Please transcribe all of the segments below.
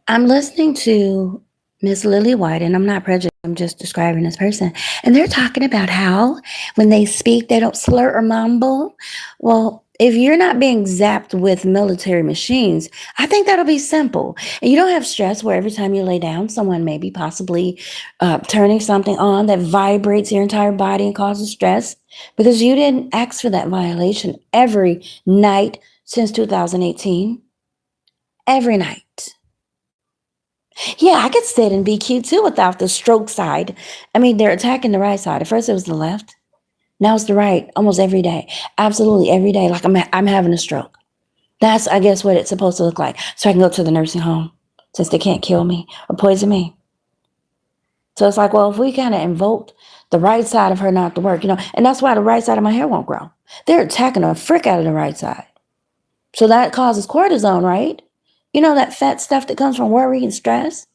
I'm listening to Miss Lily White, and I'm not prejudiced. I'm just describing this person. And they're talking about how when they speak, they don't slur or mumble. Well, if you're not being zapped with military machines, I think that'll be simple. And you don't have stress where every time you lay down, someone may be possibly turning something on that vibrates your entire body and causes stress because you didn't ask for that violation every night since 2018. Every night. Yeah, I could sit and be cute too without the stroke side. I mean, they're attacking the right side. At first it was the left. Now it's the right almost every day. Absolutely every day. Like I'm having a stroke. That's, I guess, what it's supposed to look like. So I can go to the nursing home since they can't kill me or poison me. So it's like, well, if we kind of invoked the right side of her not to work, and that's why the right side of my hair won't grow. They're attacking the frick out of the right side. So that causes cortisone, right? You know, that fat stuff that comes from worry and stress?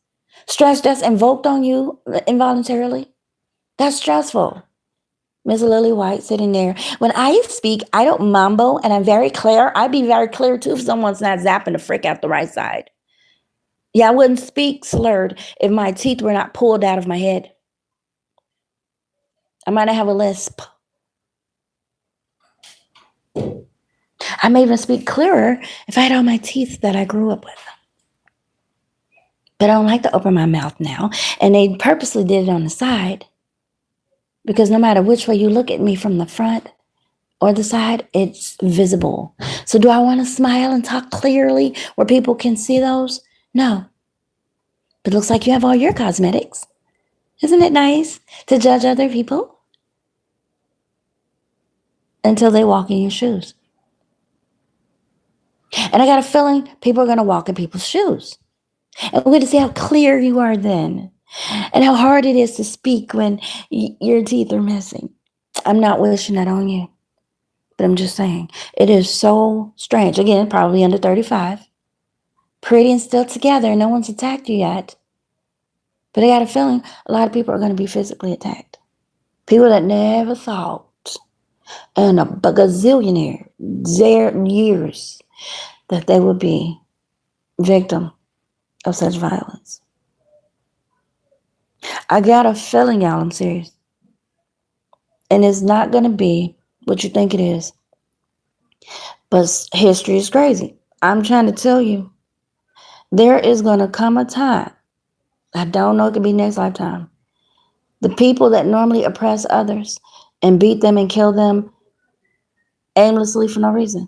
Stress that's invoked on you involuntarily? That's stressful. Miss Lily White sitting there. When I speak, I don't mumble and I'm very clear. I'd be very clear too if someone's not zapping the frick out the right side. Yeah, I wouldn't speak slurred if my teeth were not pulled out of my head. I might not have a lisp. I may even speak clearer if I had all my teeth that I grew up with. But I don't like to open my mouth now. And they purposely did it on the side because no matter which way you look at me from the front or the side, it's visible. So do I want to smile and talk clearly where people can see those? No. But it looks like you have all your cosmetics. Isn't it nice to judge other people until they walk in your shoes? And I got a feeling people are going to walk in people's shoes. And we're going to see how clear you are then and how hard it is to speak when your teeth are missing. I'm not wishing that on you, but I'm just saying it is so strange. Again, probably under 35, pretty and still together. No one's attacked you yet. But I got a feeling a lot of people are going to be physically attacked. People that never thought in a gazillionaire years that they would be victim of such violence. I got a feeling, y'all, I'm serious. And it's not going to be what you think it is. But history is crazy. I'm trying to tell you, there is going to come a time, I don't know, it could be next lifetime, the people that normally oppress others and beat them and kill them aimlessly for no reason.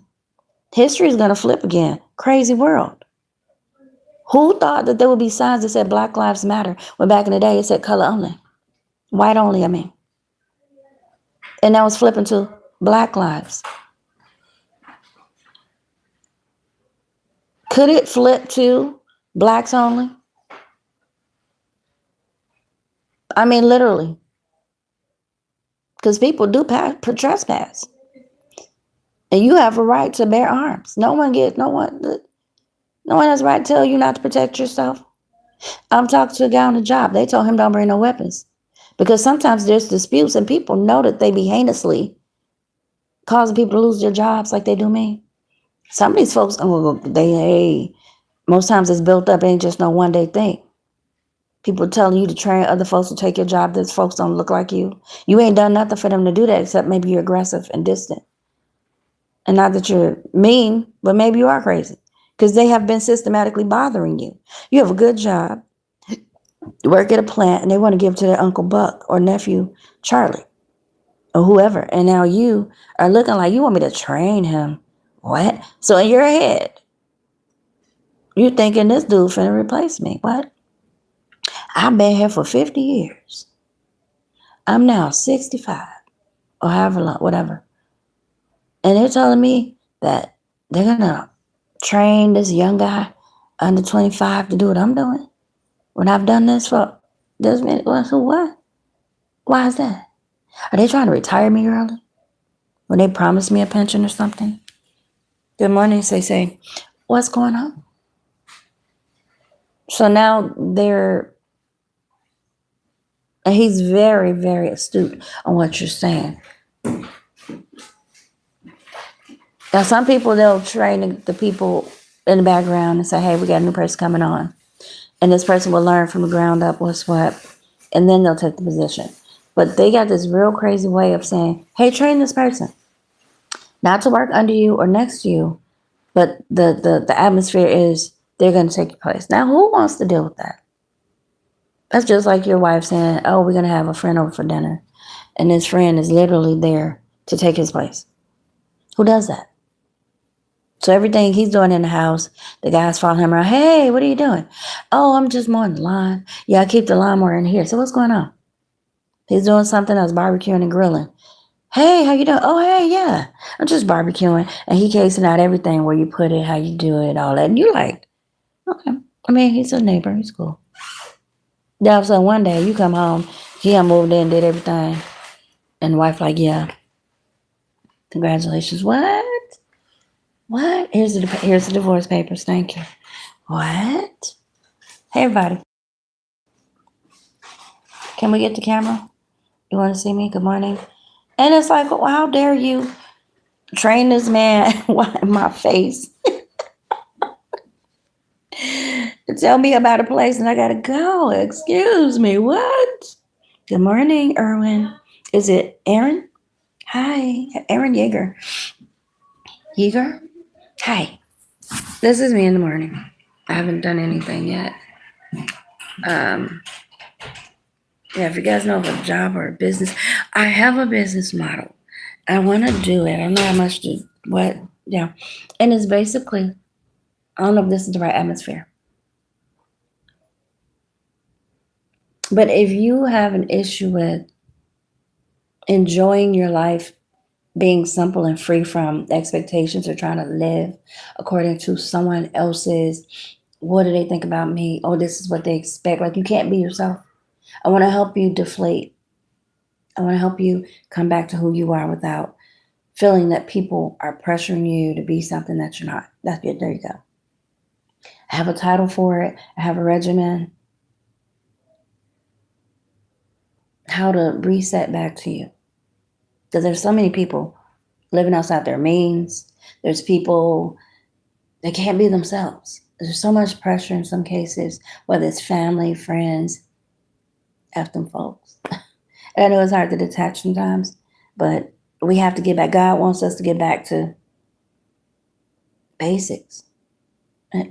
History is going to flip again. Crazy world. Who thought that there would be signs that said Black Lives Matter when back in the day it said color only? White only, I mean. And now it's flipping to Black lives. Could it flip to blacks only? I mean, literally. Because people do trespass. And you have a right to bear arms. No one has a right to tell you not to protect yourself. I'm talking to a guy on the job. They told him don't bring no weapons. Because sometimes there's disputes and people know that they be heinously causing people to lose their jobs like they do me. Some of these folks, most times it's built up. It ain't just no one day thing. People telling you to train other folks to take your job. Those folks don't look like you. You ain't done nothing for them to do that except maybe you're aggressive and distant. And not that you're mean, but maybe you are crazy because they have been systematically bothering you. You have a good job. You work at a plant and they want to give to their Uncle Buck or nephew Charlie or whoever. And now you are looking like you want me to train him. What? So in your head, you're thinking this dude finna replace me. What? I've been here for 50 years. I'm now 65 or however long, whatever. And they're telling me that they're going to train this young guy under 25 to do what I'm doing when I've done this for this minute. So what? Why is that? Are they trying to retire me early? When they promise me a pension or something? Good morning, say, what's going on? So now he's very, very astute on what you're saying. Now, some people, they'll train the people in the background and say, hey, we got a new person coming on. And this person will learn from the ground up what's what, and then they'll take the position. But they got this real crazy way of saying, hey, train this person, not to work under you or next to you, but the atmosphere is they're going to take your place. Now, who wants to deal with that? That's just like your wife saying, oh, we're going to have a friend over for dinner, and this friend is literally there to take his place. Who does that? So everything he's doing in the house, the guys follow him around. Hey, what are you doing? Oh, I'm just mowing the lawn. Yeah, I keep the lawnmower in here. So what's going on? He's doing something else, barbecuing and grilling. Hey, how you doing? Oh, hey, yeah. I'm just barbecuing. And he casing out everything, where you put it, how you do it, all that. And you're like, okay. I mean, he's a neighbor. He's cool. Then all of a sudden, one day, you come home, he done moved in, did everything. And the wife like, yeah, congratulations. What? What? Here's the divorce papers. Thank you. What? Hey, everybody. Can we get the camera? You want to see me? Good morning. And it's like, well, how dare you train this man in my face to tell me about a place and I got to go. Excuse me. What? Good morning, Erwin. Is it Aaron? Hi, Aaron Yeager. Yeager? Hi. This is me in the morning. I haven't done anything yet. Yeah, if you guys know of a job or a business, I have a business model. I want to do it. I don't know how much to what. Yeah, and it's basically, I don't know if this is the right atmosphere, but if you have an issue with enjoying your life, being simple and free from expectations, or trying to live according to someone else's, what do they think about me? Oh, this is what they expect. Like, you can't be yourself. I want to help you deflate. I want to help you come back to who you are without feeling that people are pressuring you to be something that you're not. That's good. There you go. I have a title for it. I have a regimen. How to reset back to you. Because there's so many people living outside their means. There's people that can't be themselves. There's so much pressure in some cases, whether it's family, friends, F them folks. And I know it's hard to detach sometimes, but we have to get back. God wants us to get back to basics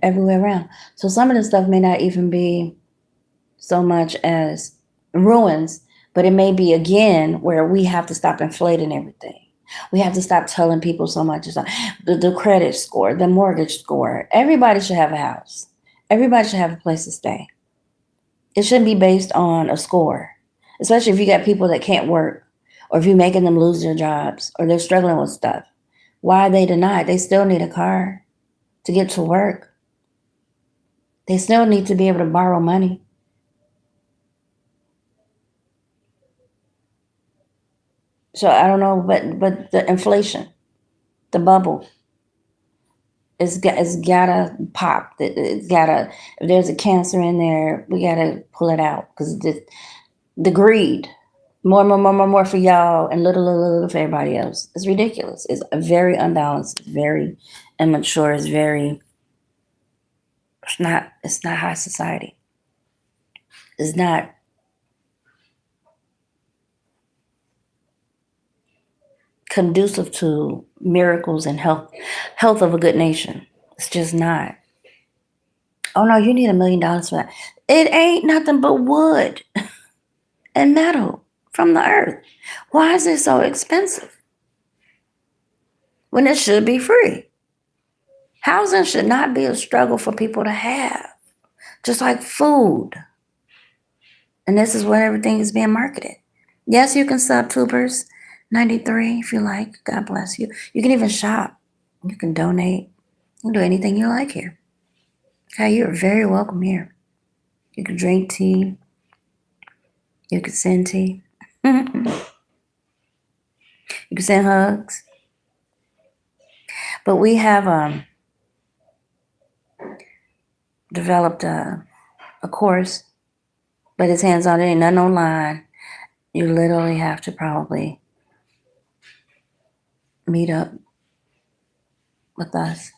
everywhere around. So some of the stuff may not even be so much as ruins, but it may be, again, where we have to stop inflating everything. We have to stop telling people so much. It's like the credit score, the mortgage score. Everybody should have a house. Everybody should have a place to stay. It shouldn't be based on a score, especially if you got people that can't work, or if you're making them lose their jobs, or they're struggling with stuff. Why are they denied? They still need a car to get to work. They still need to be able to borrow money. So I don't know, but the inflation, the bubble, it's gotta pop. It's gotta. If there's a cancer in there, we gotta pull it out, because the greed, more for y'all, and little for everybody else. It's ridiculous. It's very unbalanced. It's very immature. It's very. It's not. It's not high society. It's not. Conducive to miracles and health of a good nation. It's just not. Oh no, you need $1 million for that. It ain't nothing but wood and metal from the earth. Why is it so expensive when it should be free? Housing should not be a struggle for people to have, just like food. And this is where everything is being marketed. Yes, you can sub tubers 93 if you like. God bless you. You can even shop. You can donate. You can do anything you like here. Okay, you're very welcome here. You can drink tea. You can send tea. You can send hugs. But we have developed a course, but it's hands-on. There ain't nothing online. You literally have to probably meet up with us.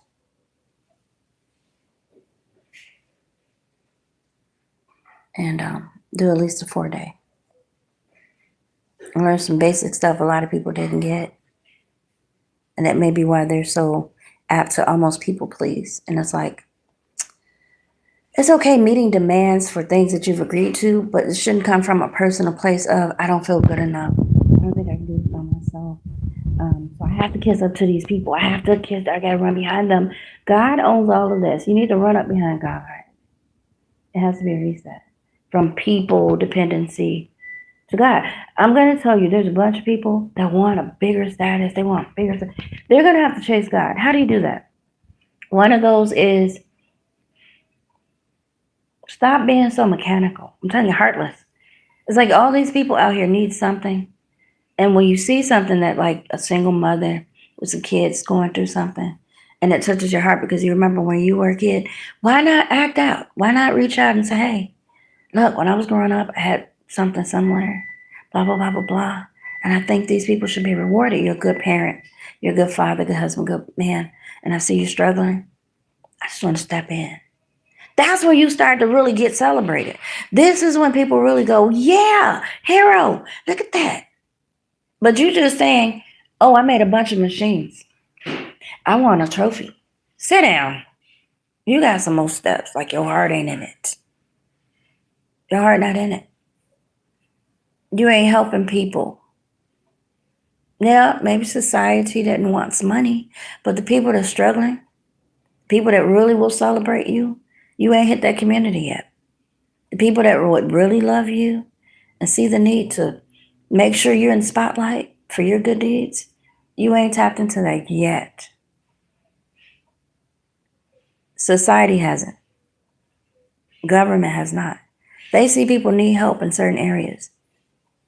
and do at least a 4-day. Learn some basic stuff a lot of people didn't get. And that may be why they're so apt to almost people please. And it's like, it's okay meeting demands for things that you've agreed to, but it shouldn't come from a personal place of, I don't feel good enough. I don't think I can do it by myself. So I have to kiss up to these people. I gotta run behind them. God owns all of this. You need to run up behind God. It has to be a reset from people dependency to God. I'm going to tell you, there's a bunch of people that want a bigger status. They're going to have to chase God. How do you do that? One of those is stop being so mechanical. I'm telling you, heartless. It's like all these people out here need something. And when you see something that, like a single mother with some kids going through something, and it touches your heart because you remember when you were a kid, why not act out? Why not reach out and say, hey, look, when I was growing up, I had something somewhere, blah, blah, blah, blah, blah. And I think these people should be rewarded. You're a good parent. You're a good father, good husband, good man. And I see you struggling. I just want to step in. That's when you start to really get celebrated. This is when people really go, yeah, hero, look at that. But you just saying, oh, I made a bunch of machines. I want a trophy. Sit down. You got some more steps, like your heart ain't in it. Your heart not in it. You ain't helping people. Yeah, maybe society didn't want money, but the people that are struggling, people that really will celebrate you, you ain't hit that community yet. The people that would really love you and see the need to make sure you're in the spotlight for your good deeds, you ain't tapped into that yet. Society hasn't. Government has not. They see people need help in certain areas.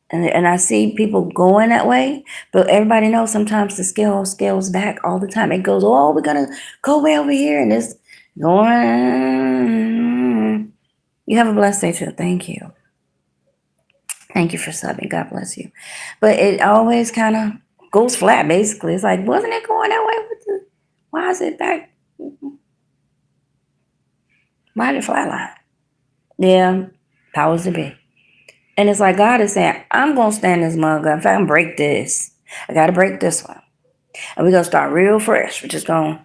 And I see people going that way, but everybody knows sometimes the scales back all the time. It goes, oh, we're going to go way over here, and it's going. You have a blessed day, too. Thank you. Thank you for subbing. God bless you. But it always kind of goes flat, basically. It's like, wasn't it going that way with the, why is it back? Why did it flatline? Yeah, powers to be. And it's like God is saying, I'm going to stand this mug up. If I can break this, I got to break this one. And we're going to start real fresh. We're just going.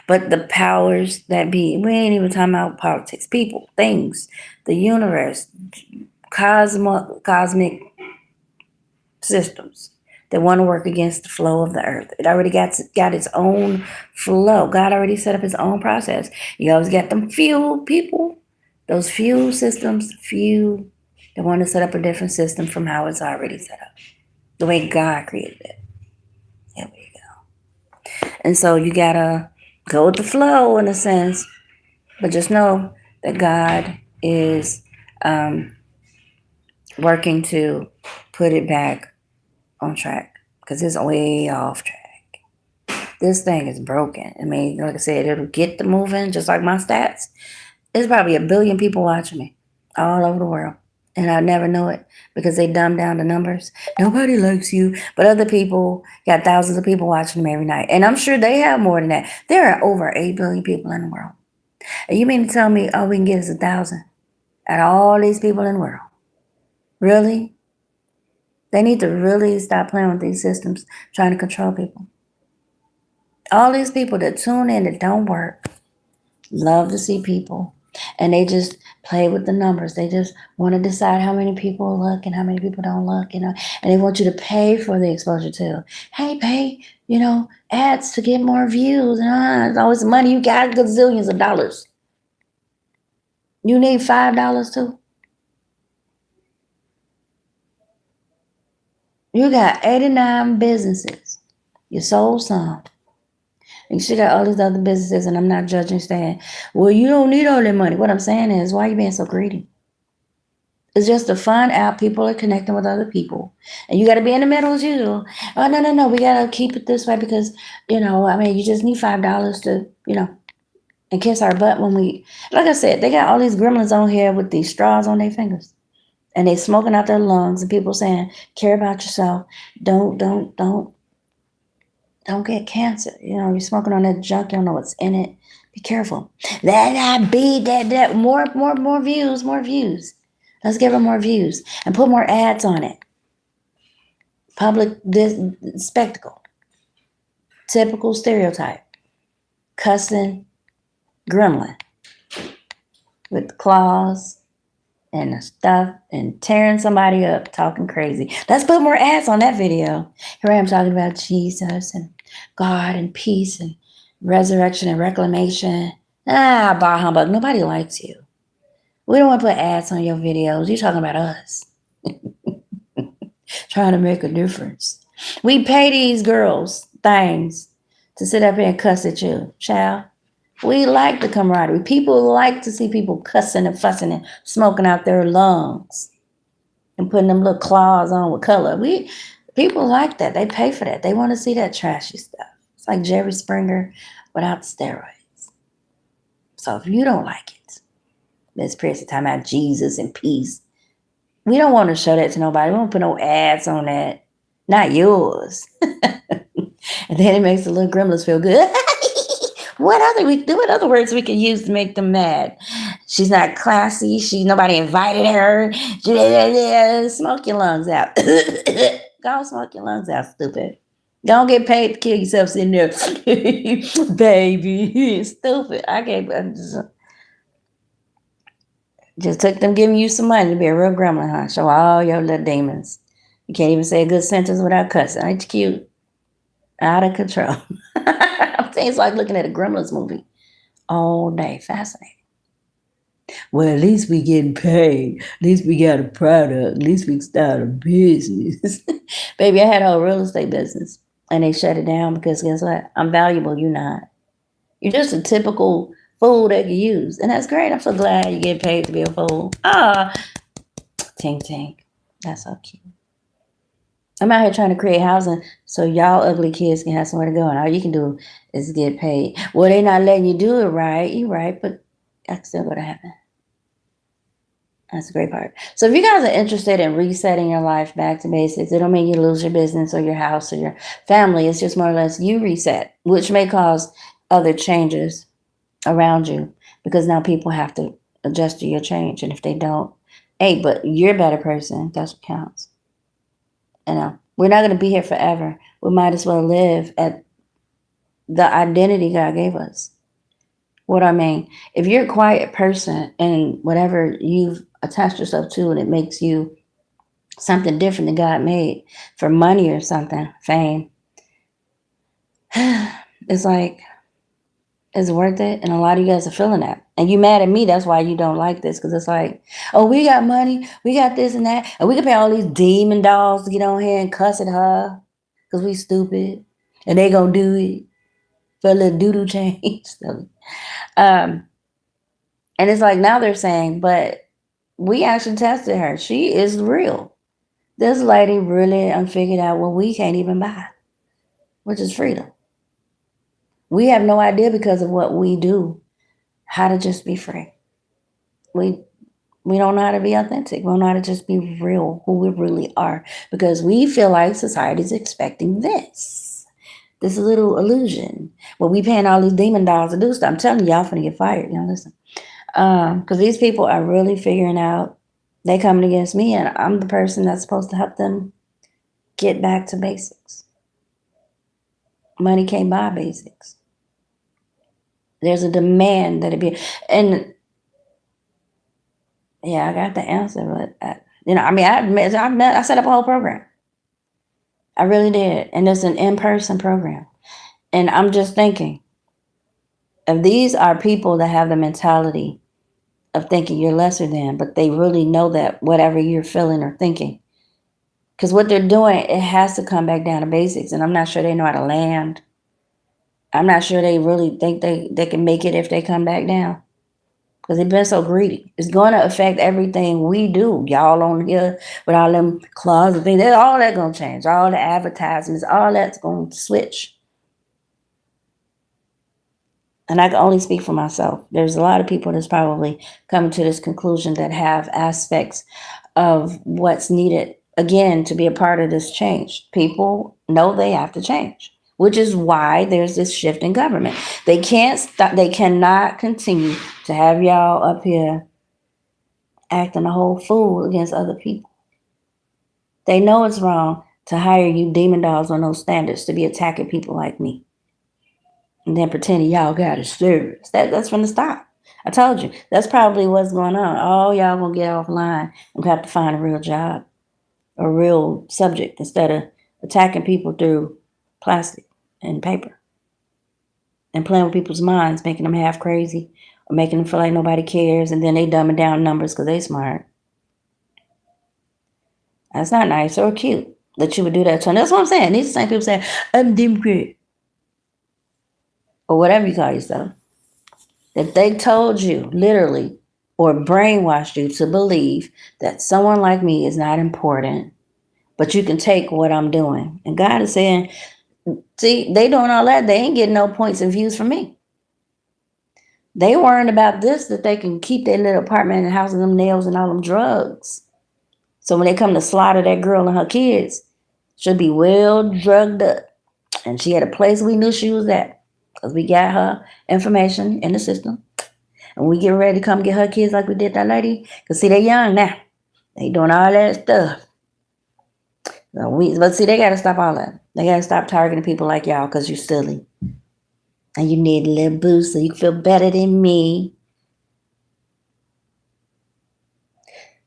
But the powers that be, we ain't even talking about politics, people, things, the universe, cosmic systems that want to work against the flow of the earth. It already got its own flow. God already set up his own process. You always got them few people, those few systems, they want to set up a different system from how it's already set up, the way God created it. There we go. And so you got to go with the flow in a sense, but just know that God is working to put it back on track because it's way off track. This thing is broken. I mean, like I said, it'll get to moving just like my stats. There's probably 1 billion people watching me all over the world. And I never know it because they dumb down the numbers. Nobody likes you. But other people got thousands of people watching them every night. And I'm sure they have more than that. There are over 8 billion people in the world. And you mean to tell me all we can get is 1,000 out of all these people in the world? Really? They need to really stop playing with these systems, trying to control people. All these people that tune in that don't work love to see people. And they just play with the numbers. They just want to decide how many people look and how many people don't look, And they want you to pay for the exposure too. Hey, pay, ads to get more views. It's always money. You got gazillions of dollars. You need $5 too. You got 89 businesses. You sold some. And she got all these other businesses, and I'm not judging, saying, well, you don't need all that money. What I'm saying is, why are you being so greedy? It's just a fun app. People are connecting with other people. And you got to be in the middle as usual. Oh, no. We got to keep it this way because, you just need $5 to, and kiss our butt when we, like I said, they got all these gremlins on here with these straws on their fingers. And they smoking out their lungs, and people saying, care about yourself. Don't get cancer. You're smoking on that junk. You don't know what's in it. Be careful. That more views. Let's give her more views and put more ads on it. Public spectacle. Typical stereotype. Cussing gremlin with claws and stuff and tearing somebody up, talking crazy. Let's put more ads on that video. Here I am talking about Jesus and God and peace and resurrection and reclamation. Bah humbug. Nobody likes you. We don't want to put ads on your videos. You're talking about us. Trying to make a difference. We pay these girls things to sit up here and cuss at you, child. We like the camaraderie. People like to see people cussing and fussing and smoking out their lungs and putting them little claws on with color. People like that. They pay for that. They want to see that trashy stuff. It's like Jerry Springer without the steroids. So if you don't like it, Miss Prissy talking about Jesus and peace. We don't want to show that to nobody. We don't put no ads on that. Not yours. And then it makes the little gremlins feel good. What other words we can use to make them mad? She's not classy. Nobody invited her. Smoke your lungs out. Go smoke your lungs out, stupid. Don't get paid to kill yourself sitting there. Baby, stupid. I can't. Just took them giving you some money to be a real gremlin, huh? Show all your little demons. You can't even say a good sentence without cussing. Ain't you cute? Out of control. It's like looking at a Gremlins movie all day. Fascinating. Well, at least we getting paid. At least we got a product. At least we can start a business. Baby, I had a whole real estate business. And they shut it down because guess what? I'm valuable. You're not. You're just a typical fool they can use. And that's great. I'm so glad you get paid to be a fool. Tink tink. That's so cute. I'm out here trying to create housing so y'all ugly kids can have somewhere to go. And all you can do is get paid. Well, they're not letting you do it right. You're right, but that's still going to happen. That's the great part. So if you guys are interested in resetting your life back to basics, it don't mean you lose your business or your house or your family. It's just more or less you reset, which may cause other changes around you because now people have to adjust to your change. And if they don't, hey, but you're a better person. That's what counts. We're not going to be here forever. We might as well live at the identity God gave us. What I mean, if you're a quiet person and whatever you've attached yourself to and it makes you something different than God made for money or something, fame, it's like, it's worth it. And a lot of you guys are feeling that. And you mad at me. That's why you don't like this. Because it's like, oh, we got money. We got this and that. And we can pay all these demon dolls to get on here and cuss at her. Because we stupid. And they going to do it for a little doo-doo change. And it's like now they're saying, but we actually tested her. She is real. This lady really figured out what we can't even buy. Which is freedom. We have no idea because of what we do how to just be free. We don't know how to be authentic. We don't know how to just be real, who we really are, because we feel like society's expecting this little illusion. Well, we paying all these demon dolls to do stuff. I'm telling y'all finna get fired. Y'all listen. Because these people are really figuring out they coming against me, and I'm the person that's supposed to help them get back to basics. Money can't buy basics. There's a demand that it be, and yeah, I got the answer, but I set up a whole program. I really did, and it's an in-person program. And I'm just thinking, if these are people that have the mentality of thinking you're lesser than, but they really know that whatever you're feeling or thinking, because what they're doing, it has to come back down to basics, and I'm not sure they know how to land. I'm not sure they really think they can make it if they come back down. Because they've been so greedy. It's going to affect everything we do. Y'all on here with all them claws and things. All that going to change. All the advertisements, all that's going to switch. And I can only speak for myself. There's a lot of people that's probably coming to this conclusion that have aspects of what's needed, again, to be a part of this change. People know they have to change. which is why there's this shift in government. They can't stop. They cannot continue to have y'all up here acting a whole fool against other people. They know it's wrong to hire you demon dolls on those standards to be attacking people like me. And then pretending y'all got it serious. That's from the start. I told you. That's probably what's going on. Oh, y'all gonna get offline and have to find a real job, a real subject, instead of attacking people through plastic and paper and playing with people's minds, making them half crazy or making them feel like nobody cares, and then they dumbing down numbers because they smart. That's not nice or cute that you would do that to them. That's what I'm saying. These are the same people saying, I'm Democrat, or whatever you call yourself. If they told you, literally, or brainwashed you to believe that someone like me is not important, but you can take what I'm doing. And God is saying, see, they doing all that. They ain't getting no points and views from me. They worrying about this, that they can keep their little apartment and house and them nails and all them drugs. So when they come to slaughter that girl and her kids, she'll be well drugged up. And she had a place we knew she was at, because we got her information in the system. And we get ready to come get her kids like we did that lady. Because see, they young now. They doing all that stuff. But see, they got to stop all that. They got to stop targeting people like y'all because you're silly. And you need a little boost so you can feel better than me.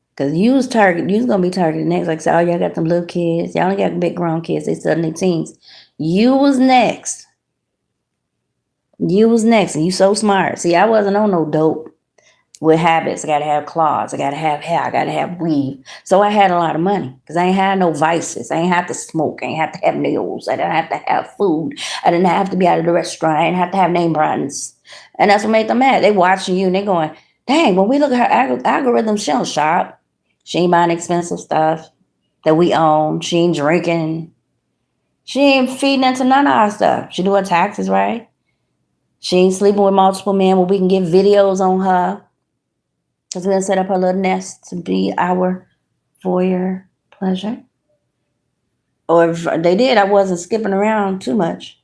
Because you was going to be targeted next. Like I said, oh, y'all got them little kids. Y'all only got big grown kids. They still in their teens. You was next. You was next. And you so smart. See, I wasn't on no dope with habits. I got to have claws. I got to have hair. I got to have weave. So I had a lot of money because I ain't had no vices. I ain't have to smoke. I ain't have to have nails. I didn't have to have food. I didn't have to be out of the restaurant. I didn't have to have name brands. And that's what made them mad. They watching you and they going, dang, when we look at her algorithm, she don't shop. She ain't buying expensive stuff that we own. She ain't drinking. She ain't feeding into none of our stuff. She do her taxes right. She ain't sleeping with multiple men where we can get videos on her. Because we're going to set up her little nest to be our for your pleasure. Or if they did, I wasn't skipping around too much.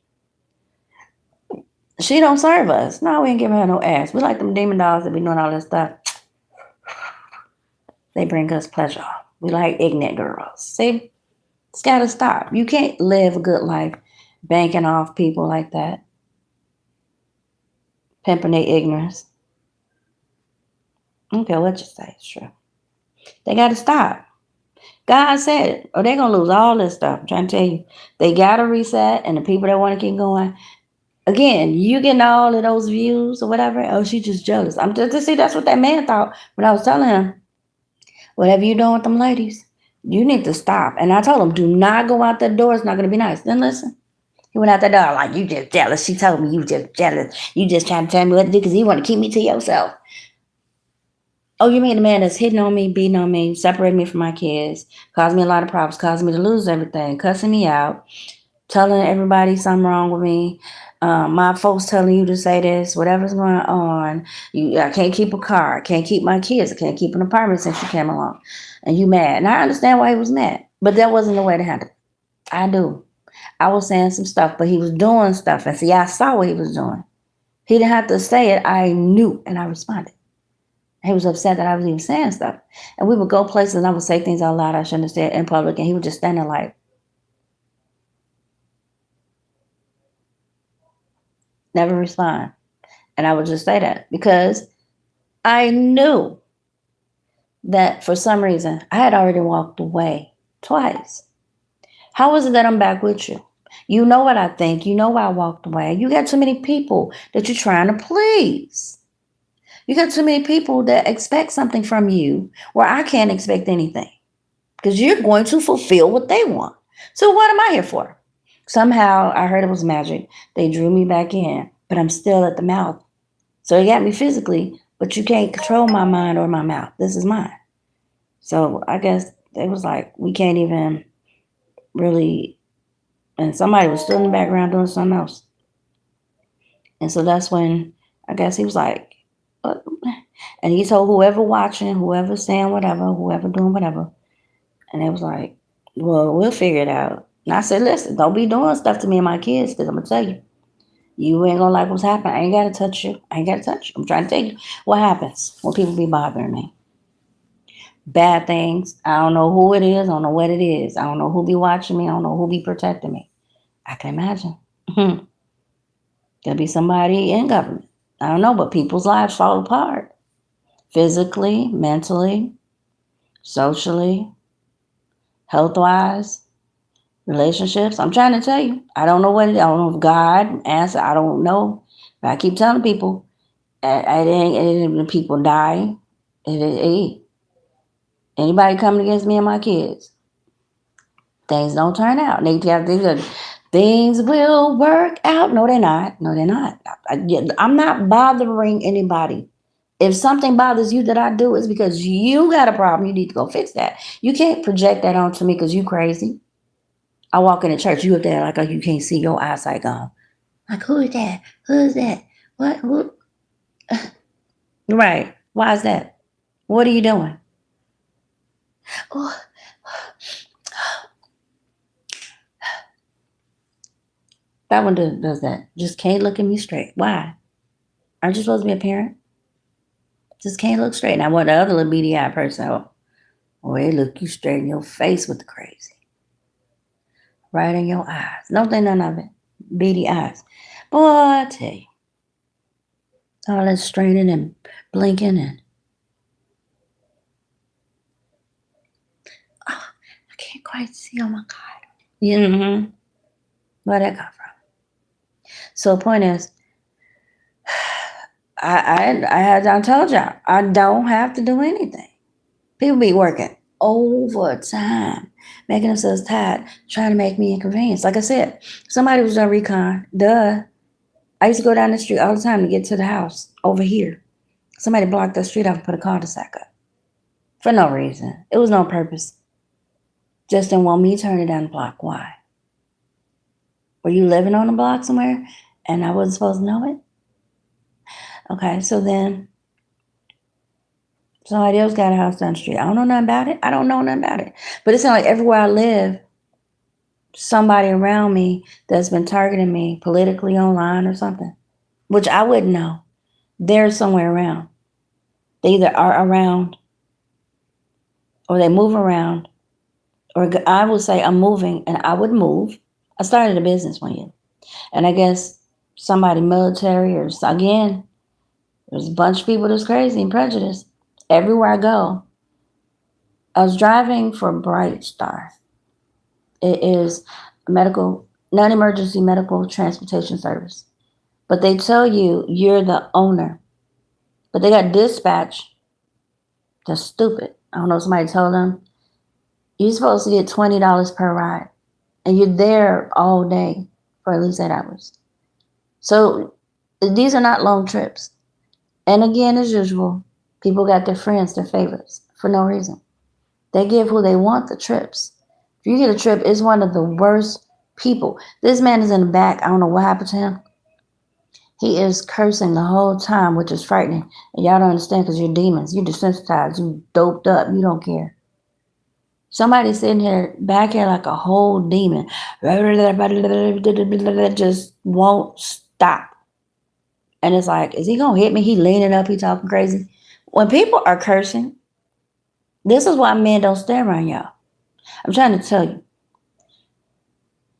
She don't serve us. No, we ain't giving her no ass. We like them demon dolls that be doing all that stuff. They bring us pleasure. We like ignorant girls. See, it's got to stop. You can't live a good life banking off people like that. Pimping their ignorance. I don't care what you say. It's true. They got to stop. God said it, or they're going to lose all this stuff. I'm trying to tell you. They got to reset, and the people that want to keep going, again, you getting all of those views or whatever, oh, she just jealous. I'm just, see, that's what that man thought when I was telling him, whatever you doing with them ladies, you need to stop. And I told him, do not go out that door. It's not going to be nice. Then listen. He went out that door like, you just jealous. She told me you just jealous. You just trying to tell me what to do because you want to keep me to yourself. Oh, you mean the man that's hitting on me, beating on me, separating me from my kids, causing me a lot of problems, causing me to lose everything, cussing me out, telling everybody something wrong with me, my folks telling you to say this, whatever's going on. I can't keep a car, I can't keep my kids, I can't keep an apartment since you came along. And you mad. And I understand why he was mad, but that wasn't the way to handle it. I do. I was saying some stuff, but he was doing stuff. And see, I saw what he was doing. He didn't have to say it. I knew, and I responded. He was upset that I was even saying stuff. And we would go places and I would say things out loud I shouldn't have said in public. And he would just stand there like, never respond. And I would just say that because I knew that for some reason I had already walked away twice. How is it that I'm back with you? You know what I think. You know why I walked away. You got too many people that you're trying to please. You got too many people that expect something from you where I can't expect anything because you're going to fulfill what they want. So what am I here for? Somehow I heard it was magic. They drew me back in, but I'm still at the mouth. So it got me physically, but you can't control my mind or my mouth. This is mine. So I guess it was like, we can't even really, and somebody was still in the background doing something else. And so that's when I guess he was like, what? And he told whoever watching, whoever saying whatever, whoever doing whatever. And it was like, well, we'll figure it out. And I said, listen, don't be doing stuff to me and my kids, because I'm going to tell you, you ain't going to like what's happening. I ain't got to touch you. I ain't got to touch you. I'm trying to tell you what happens when people be bothering me. Bad things. I don't know who it is. I don't know what it is. I don't know who be watching me. I don't know who be protecting me. I can imagine. There'll be somebody in government. I don't know, but people's lives fall apart. Physically, mentally, socially, health-wise, relationships. I'm trying to tell you. I don't know what it is. I don't know if God answer. I don't know. But I keep telling people, people die. Anybody coming against me and my kids, things don't turn out. Things will work out. No, they're not. No, they're not. I'm not bothering anybody. If something bothers you that I do, it's because you got a problem. You need to go fix that. You can't project that onto me because you crazy. I walk in the church, you up there like, oh, you can't see, your eyesight gone. Like, who is that? Who is that? What? Who? Right. Why is that? What are you doing? Oh, that one does that. Just can't look at me straight. Why? Aren't you supposed to be a parent? Just can't look straight. Now, what the other little beady eyed person? Oh, they look you straight in your face with the crazy. Right in your eyes. Don't think none of it. Beady eyes. Boy, I tell you. All that straining and blinking and I can't quite see. Oh my God. Mm-hmm. Where'd that come from? So the point is, I told y'all, I don't have to do anything. People be working overtime, making themselves tired, trying to make me inconvenienced. Like I said, somebody was on recon. Duh. I used to go down the street all the time to get to the house over here. Somebody blocked the street off and put a cul-de-sac up. For no reason. It was no purpose. Just didn't want me turning down the block. Why? Were you living on the block somewhere and I wasn't supposed to know it? Okay, so then somebody else got a house down the street. I don't know nothing about it. I don't know nothing about it. But it sounds like everywhere I live, somebody around me that's been targeting me politically online or something, which I wouldn't know. They're somewhere around. They either are around or they move around, or I would say I'm moving and I would move. I started a business one year, and I guess somebody military or again, there's a bunch of people that's crazy and prejudiced. Everywhere I go, I was driving for Bright Star. It is a non-emergency medical transportation service. But they tell you you're the owner. But they got dispatch. That's stupid. I don't know, somebody told them, you're supposed to get $20 per ride. And you're there all day for at least 8 hours. So these are not long trips. And again, as usual, people got their friends, their favorites, for no reason. They give who they want the trips. If you get a trip, it's one of the worst people. This man is in the back. I don't know what happened to him. He is cursing the whole time, which is frightening. And y'all don't understand because you're demons. You're desensitized. You doped up. You don't care. Somebody's sitting here, back here like a whole demon. Just won't stop. And it's like, is he going to hit me? He leaning up. He talking crazy. When people are cursing, this is why men don't stay around y'all. I'm trying to tell you.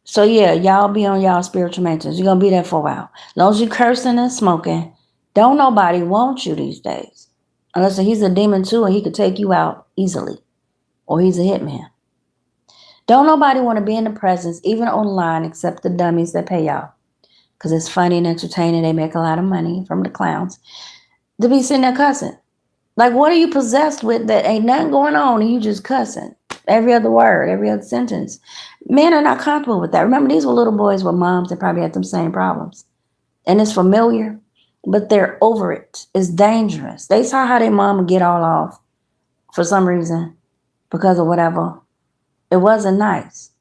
So yeah, y'all be on y'all spiritual maintenance. You're going to be there for a while. As long as you cursing and smoking, don't nobody want you these days. Unless he's a demon too and he could take you out easily. Or he's a hitman. Don't nobody want to be in the presence, even online, except the dummies that pay y'all. Because it's funny and entertaining. They make a lot of money from the clowns. To be sitting there cussing. Like, what are you possessed with that ain't nothing going on and you just cussing? Every other word, every other sentence. Men are not comfortable with that. Remember, these were little boys with moms that probably had them same problems. And it's familiar, but they're over it. It's dangerous. They saw how their mom would get all off for some reason because of whatever. It wasn't nice.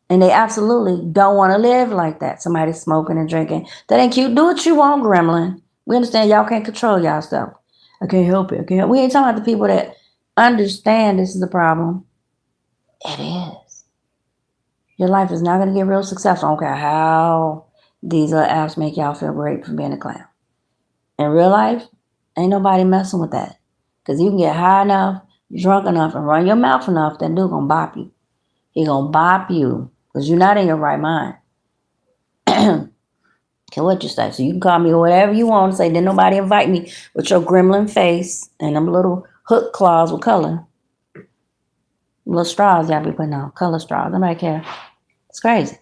And they absolutely don't want to live like that. Somebody smoking and drinking. That ain't cute. Do what you want, gremlin. We understand y'all can't control y'all stuff. I can't help it. We ain't talking about the people that understand this is a problem. It is. Your life is not going to get real successful. I don't care how these little apps make y'all feel great for being a clown. In real life, ain't nobody messing with that. Because you can get high enough, drunk enough, and run your mouth enough, that dude gonna bop you. He gonna bop you. Because you're not in your right mind. Okay, what you say? So you can call me whatever you want to say. Didn't nobody invite me with your gremlin face and them little hook claws with color. Little straws y'all be putting on. Color straws. Nobody care. It's crazy.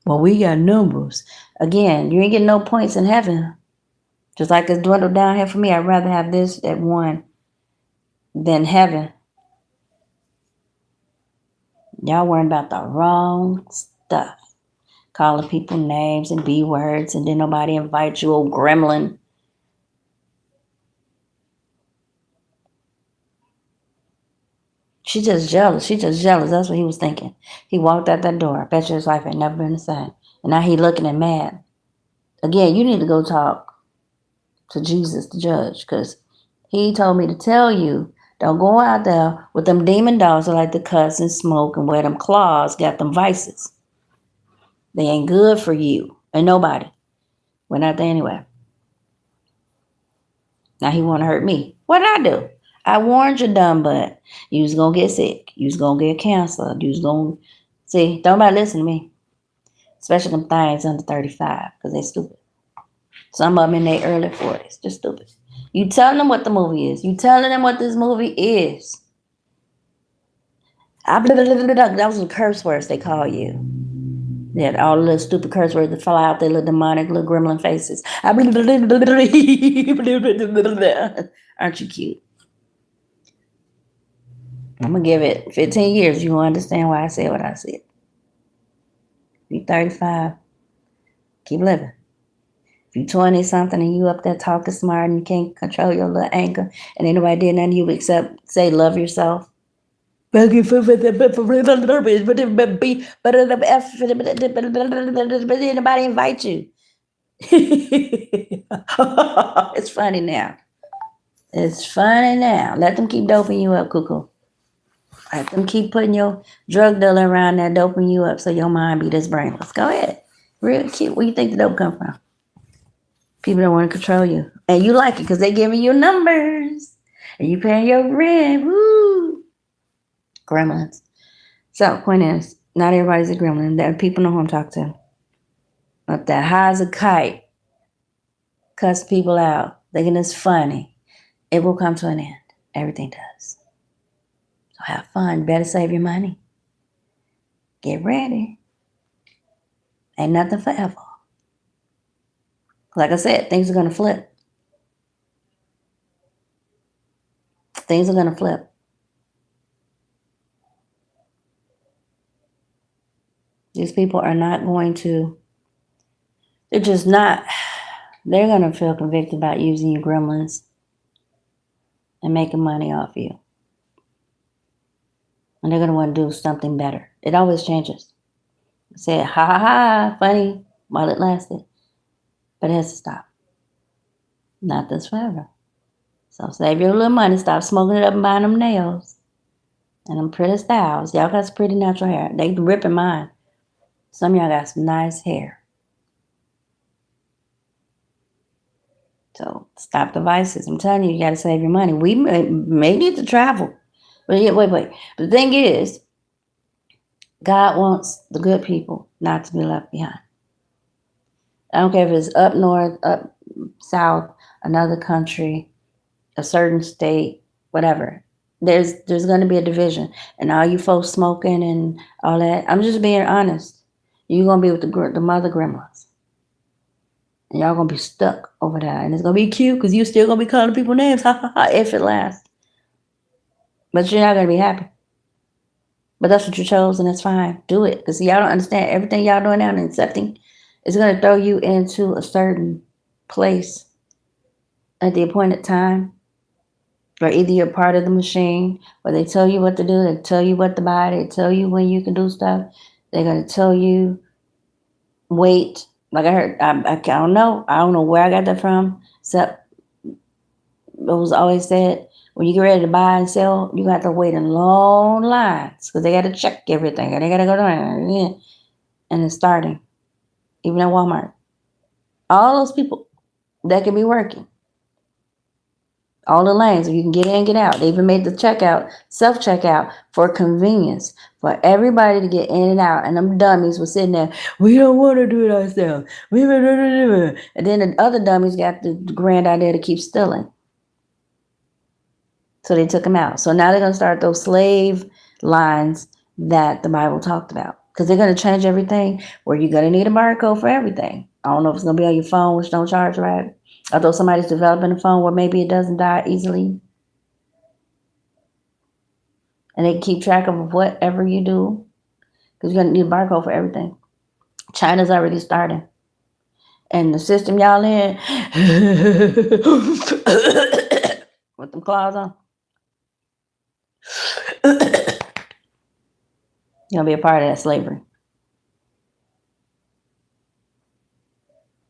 Well, we got numbers. Again, you ain't getting no points in heaven. Just like it's dwindled down here for me. I'd rather have this at one than heaven. Y'all worrying about the wrong stuff. Calling people names and B words, and then nobody invites you, old gremlin. She just jealous. She just jealous. That's what he was thinking. He walked out that door. I bet you his life ain't never been the same. And now he looking and mad. Again, you need to go talk to Jesus, the judge, because he told me to tell you, don't go out there with them demon dogs that like to cuss and smoke and wear them claws, got them vices. They ain't good for you. And nobody. Went out there anyway. Now he want to hurt me. What did I do? I warned you, dumb butt. You was going to get sick. You was going to get cancer. You was going to... See, don't nobody listen to me. Especially them things under 35, because they stupid. Some of them in their early 40s. Just stupid. You telling them what the movie is. You telling them what this movie is. That was the curse words they call you. Yeah, all the little stupid curse words that fly out their little demonic little gremlin faces. Aren't you cute? I'm going to give it 15 years. You will understand why I said what I said. If you're 35, keep living. If you're 20 something and you up there talking smart and you can't control your little anger and ain't nobody did nothing to you except say love yourself. Nobody invite you. It's funny now. It's funny now. Let them keep doping you up, cuckoo. Let them keep putting your drug dealer around there, doping you up so your mind be this brainless. Go ahead. Real cute. Where you think the dope come from? People don't want to control you. And you like it because they giving you numbers. And you paying your rent. Woo. Gremlins. So, point is, not everybody's a gremlin. There are people know who I'm talking to. Up there high as a kite. Cuss people out. Thinking it's funny. It will come to an end. Everything does. So have fun. Better save your money. Get ready. Ain't nothing forever. Like I said, things are going to flip. Things are going to flip. These people are not going to, they're just not, they're going to feel convicted about using you gremlins and making money off you. And they're going to want to do something better. It always changes. Say, ha ha ha, funny while it lasted. But it has to stop. Nothing's forever. So save your little money. Stop smoking it up and buying them nails. And them pretty styles. Y'all got some pretty natural hair. They ripping mine. Some of y'all got some nice hair. So stop the vices. I'm telling you, you got to save your money. We may need to travel. But yeah, wait. But the thing is, God wants the good people not to be left behind. I don't care if it's up north, up south, another country, a certain state, whatever. There's going to be a division. And all you folks smoking and all that, I'm just being honest. You're going to be with the mother gremlins. And y'all going to be stuck over there. And it's going to be cute because you still going to be calling people names. If it lasts. But you're not going to be happy. But that's what you chose and that's fine. Do it. Because y'all don't understand everything y'all doing now and accepting is going to throw you into a certain place at the appointed time. Or either you're part of the machine or they tell you what to do. They tell you what to buy. They tell you when you can do stuff. They're going to tell you wait. Like I heard, I don't know. I don't know where I got that from. Except was always said, when you get ready to buy and sell, you got to wait in long lines because they got to check everything and they got to go down. And it's starting, even at Walmart. All those people that can be working, all the lanes, you can get in and get out. They even made the checkout, self-checkout for convenience, for everybody to get in and out. And them dummies were sitting there, we don't want to do it ourselves. And then the other dummies got the grand idea to keep stealing. So they took them out. So now they're going to start those slave lines that the Bible talked about. Because they're going to change everything where you're going to need a barcode for everything. I don't know if it's going to be on your phone, which don't charge, right? Although somebody's developing a phone where maybe it doesn't die easily. And they can keep track of whatever you do. Because you're going to need a barcode for everything. China's already starting. And the system y'all in, with them claws on, you're going to be a part of that slavery.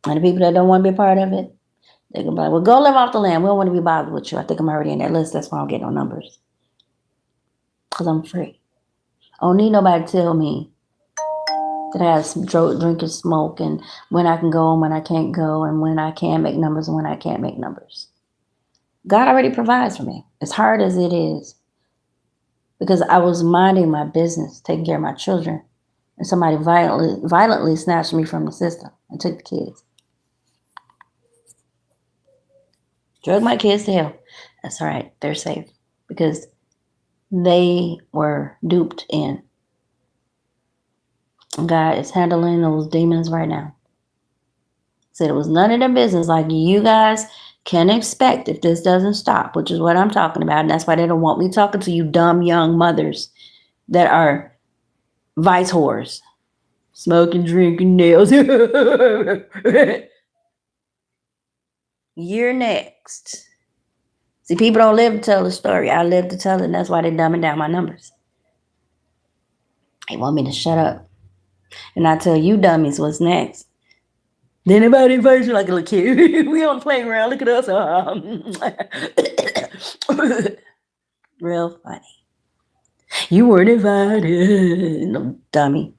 And the people that don't want to be a part of it, they're going to be like, well, go live off the land. We don't want to be bothered with you. I think I'm already in that list. That's why I don't get no numbers. Because I'm free. I don't need nobody to tell me that I have drink and smoke and when I can go and when I can't go and when I can make numbers and when I can't make numbers. God already provides for me, as hard as it is. Because I was minding my business, taking care of my children, and somebody violently snatched me from the system and took the kids. Drug my kids to hell. That's all right. They're safe because they were duped in. God is handling those demons right now. Said it was none of their business like you guys can expect if this doesn't stop, which is what I'm talking about. And that's why they don't want me talking to you dumb young mothers that are vice whores. Smoking, drinking, nails. You're next. See, people don't live to tell the story. I live to tell it, and that's why they're dumbing down my numbers. They want me to shut up. And I tell you dummies what's next. Then anybody invites you like a little kid. We on the playground. Look at us. Real funny. You weren't invited. No dummy.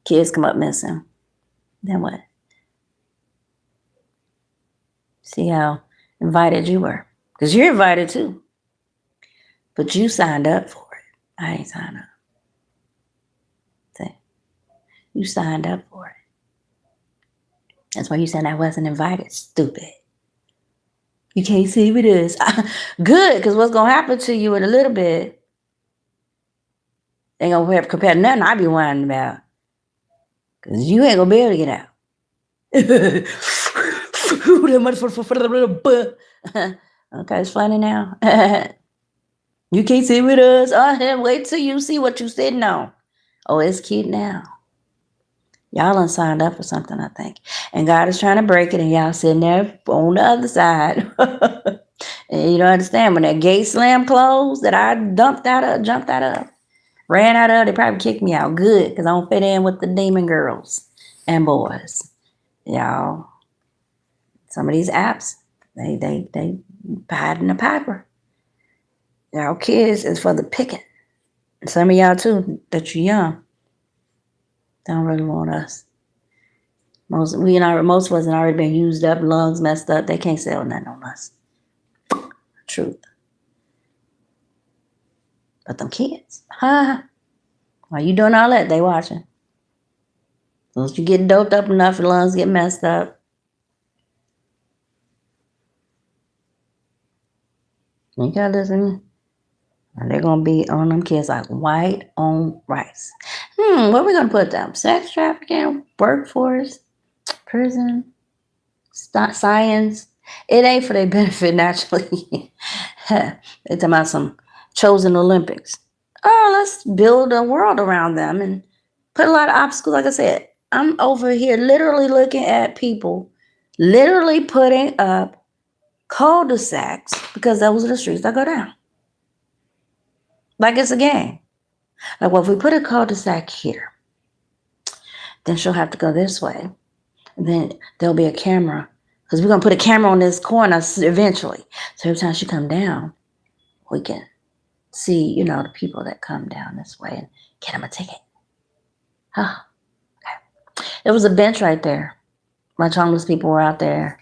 Kids come up missing. Then what? See how invited you were. Because you're invited too. But you signed up for it. I ain't signed up. See? You signed up for it. That's why you said I wasn't invited. Stupid. You can't see with us. Good, because what's going to happen to you in a little bit ain't going to compare to nothing I be whining about. Because you ain't going to be able to get out. Okay, it's funny now. You can't sit with us. Oh, wait till you see what you sitting on. Oh, it's cute now. Y'all done signed up for something, I think. And God is trying to break it, and y'all sitting there on the other side. And you don't understand, when that gate slam closed that I jumped out of, ran out of, they probably kicked me out. Good, because I don't fit in with the demon girls and boys. Y'all, some of these apps, they hiding the piper. Y'all kids is for the picking. And some of y'all too, that you're young, don't really want us. Most of us have already been used up, lungs messed up. They can't sell nothing on us. Truth. But them kids, while you doing all that, they watching. Once you get doped up enough, your lungs get messed up. You gotta listen. And they're gonna be on them kids like white on rice. What are we gonna put them? Sex trafficking, workforce, prison, science. It ain't for their benefit naturally. They're talking about some chosen Olympics. Oh, let's build a world around them and put a lot of obstacles. Like I said, I'm over here literally looking at people literally putting up cul-de-sacs because those are the streets that go down. Like it's a game. Like, well, if we put a cul-de-sac here, then she'll have to go this way. And then there'll be a camera Because we're going to put a camera on this corner eventually. So every time she come down, we can see, the people that come down this way and get them a ticket. Huh. Okay. There was a bench right there. My homeless people were out there.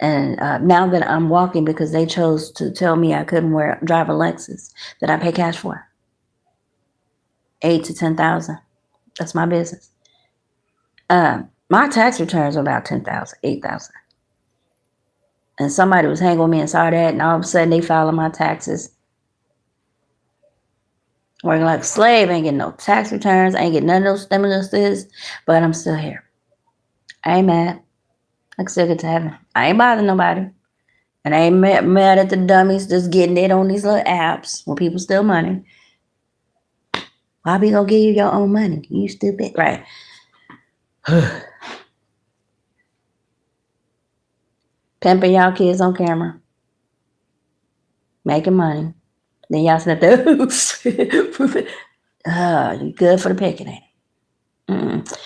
And now that I'm walking, because they chose to tell me I couldn't drive a Lexus that I pay cash for, 8 to 10,000. That's my business. My tax returns are about 10,000, 8,000. And somebody was hanging with me and saw that, and all of a sudden they filing my taxes. Working like a slave, ain't getting no tax returns, ain't getting none of those stimuluses, but I'm still here. I ain't mad. I can still get to heaven. I ain't bothering nobody. And I ain't mad at the dummies just getting it on these little apps when people steal money. Why be gonna give you your own money? You stupid. Right. Pimping y'all kids on camera. Making money. Then y'all sit there. You good for the picking, ain't it? Mm-mm.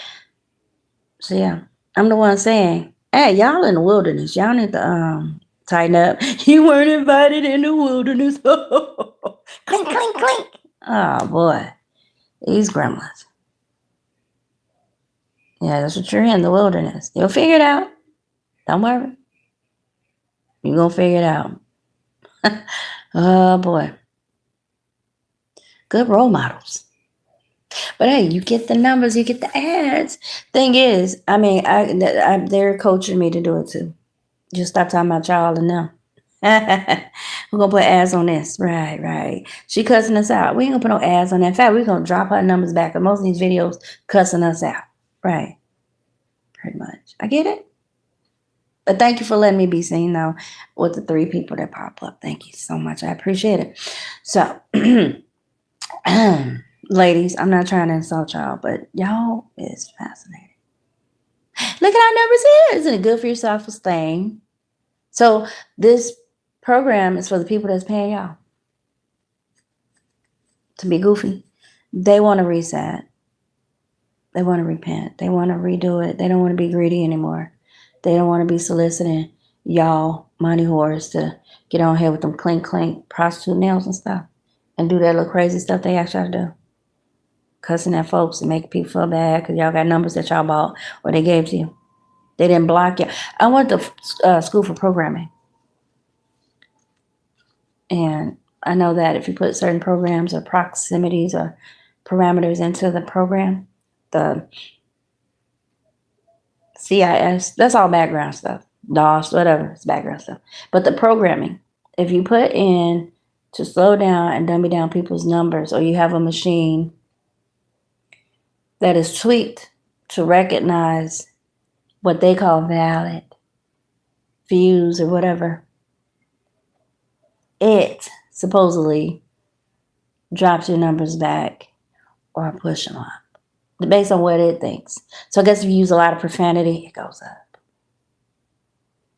So yeah, I'm the one saying, hey, y'all in the wilderness. Y'all need to tighten up. You weren't invited in the wilderness. Clink, clink, clink. Oh boy. These gremlins. Yeah, that's what you're in, the wilderness. You'll figure it out. Don't worry. You're going to figure it out. Oh, boy. Good role models. But hey, you get the numbers, you get the ads. Thing is, they're coaching me to do it too. Just stop talking about y'all and them. We're going to put ads on this. Right. She cussing us out. We ain't going to put no ads on that. In fact, we're going to drop her numbers back. Because most of these videos cussing us out. Right. Pretty much. I get it. But thank you for letting me be seen, though, with the 3 people that pop up. Thank you so much. I appreciate it. So, ladies, I'm not trying to insult y'all, but y'all is fascinating. Look at our numbers here. Isn't it good for your self-esteem? So this program is for the people that's paying y'all to be goofy. They want to reset. They want to repent. They want to redo it. They don't want to be greedy anymore. They don't want to be soliciting y'all money whores to get on here with them clink prostitute nails and stuff and do that little crazy stuff they ask y'all to do. Cussing at folks and making people feel bad because y'all got numbers that y'all bought or they gave to you. They didn't block you. I went to school for programming. And I know that if you put certain programs or proximities or parameters into the program, the CIS, that's all background stuff. DOS, whatever, it's background stuff. But the programming, if you put in to slow down and dummy down people's numbers, or you have a machine that is tweaked to recognize what they call valid views or whatever, it supposedly drops your numbers back or push them up based on what it thinks. So I guess if you use a lot of profanity, it goes up.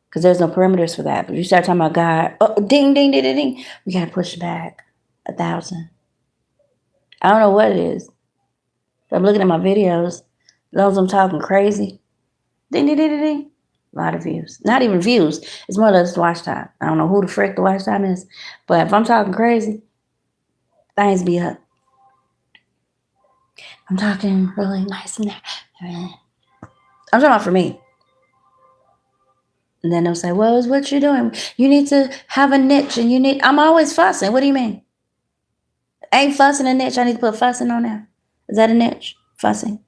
Because there's no perimeters for that. But if you start talking about God, ding, ding, ding, ding, ding, we got to push it back 1,000. I don't know what it is. I'm looking at my videos. Those I'm talking crazy. Ding, ding, ding, ding, ding. A lot of views. Not even views. It's more or less watch time. I don't know who the frick the watch time is. But if I'm talking crazy, things be up. I'm talking really nice and I'm talking about for me. And then they'll say, well, it's what you're doing. You need to have a niche and I'm always fussing. What do you mean? Ain't fussing a niche. I need to put fussing on there. Is that a niche? Fussing.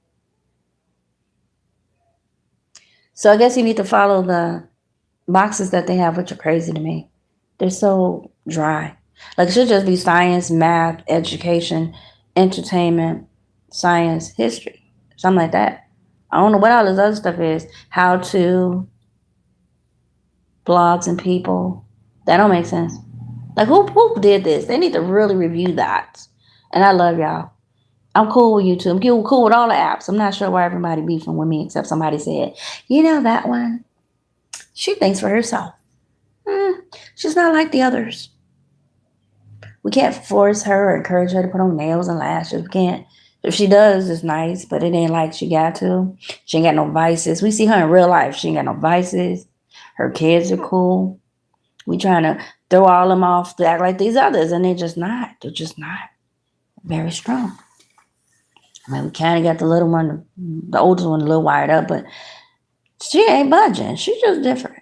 So I guess you need to follow the boxes that they have, which are crazy to me. They're so dry. Like it should just be science, math, education, entertainment, science, history, something like that. I don't know what all this other stuff is. How to, blogs and people. That don't make sense. Like who did this? They need to really review that. And I love y'all. I'm cool with YouTube. I'm cool with all the apps. I'm not sure why everybody beefing with me except somebody said, that one, she thinks for herself. She's not like the others. We can't force her or encourage her to put on nails and lashes. We can't. If she does, it's nice, but it ain't like she got to. She ain't got no vices. We see her in real life. She ain't got no vices. Her kids are cool. We trying to throw all them off to act like these others, and they're just not. They're just not very strong. I mean, we kind of got the little one, the oldest one, a little wired up, but she ain't budging. She's just different.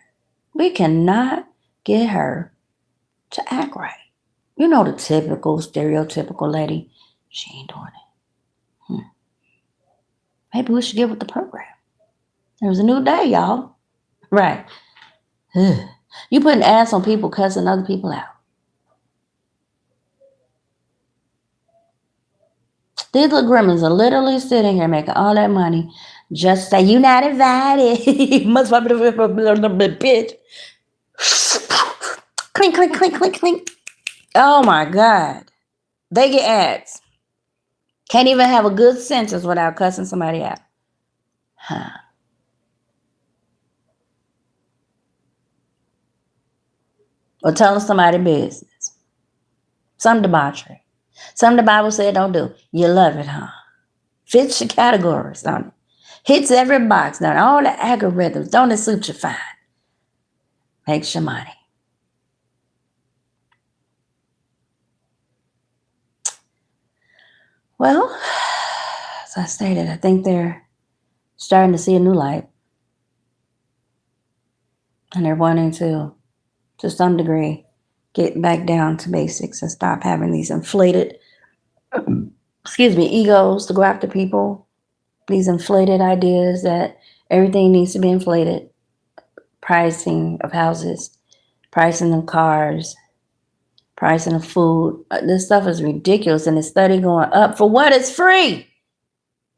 We cannot get her to act right. You know, the typical, stereotypical lady. She ain't doing it. Maybe we should get with the program. It was a new day, y'all. Right. Ugh. You putting ads on people cussing other people out. These little gremlins are literally sitting here making all that money just say you not invited. You must be a bitch. Clink, clink, clink, clink, clink. Oh my God. They get ads. Can't even have a good sentence without cussing somebody out. Huh. Or telling somebody business. Some debauchery. Some the Bible said don't do. You love it, huh? Fits your categories, don't it? Hits every box, don't it? All the algorithms, don't it suit you fine? Makes your money. Well, as I stated, I think they're starting to see a new light. And they're wanting to some degree, get back down to basics and stop having these inflated, egos to go after people. These inflated ideas that everything needs to be inflated. Pricing of houses, pricing of cars, pricing of food. This stuff is ridiculous and it's steady going up. For what? It's free.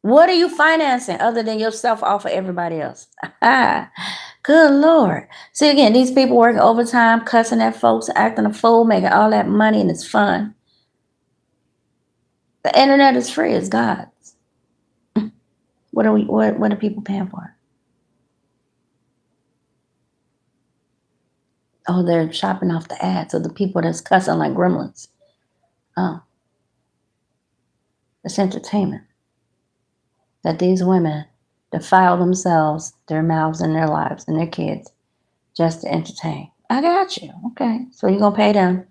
What are you financing other than yourself off of everybody else? Good Lord. See, again, these people working overtime, cussing at folks, acting a fool, making all that money, and it's fun. The internet is free. It's God's. What are people paying for? Oh, they're chopping off the ads of the people that's cussing like gremlins. Oh, it's entertainment. That these women defile themselves, their mouths, and their lives, and their kids just to entertain. I got you. Okay. So you're going to pay them.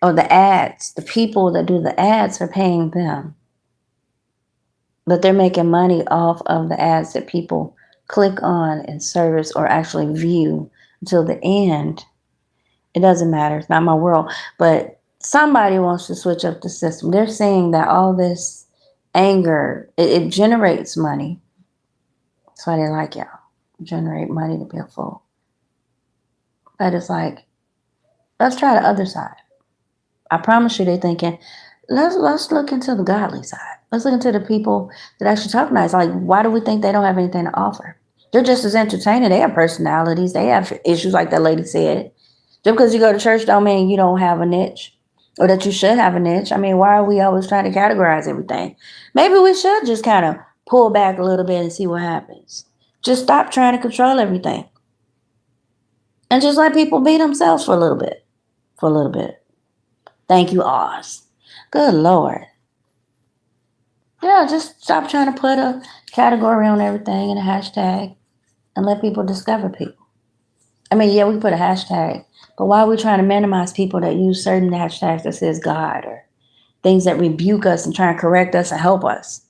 Oh, the ads. The people that do the ads are paying them. But they're making money off of the ads that people click on and service or actually view until the end. It doesn't matter. It's not my world. But somebody wants to switch up the system. They're saying that all this anger, it generates money. That's why they like y'all. Generate money to be a fool. But it's like, let's try the other side. I promise you they're thinking, let's look into the godly side. Let's look into the people that actually talk nice. Like, why do we think they don't have anything to offer? They're just as entertaining. They have personalities. They have issues like that lady said. Just because you go to church don't mean you don't have a niche or that you should have a niche. I mean, why are we always trying to categorize everything? Maybe we should just kind of pull back a little bit and see what happens. Just stop trying to control everything. And just let people be themselves for a little bit. For a little bit. Thank you, Oz. Good Lord. Yeah, just stop trying to put a category on everything and a hashtag and let people discover people. I mean, yeah, we put a hashtag, but why are we trying to minimize people that use certain hashtags that says God or things that rebuke us and try and correct us and help us?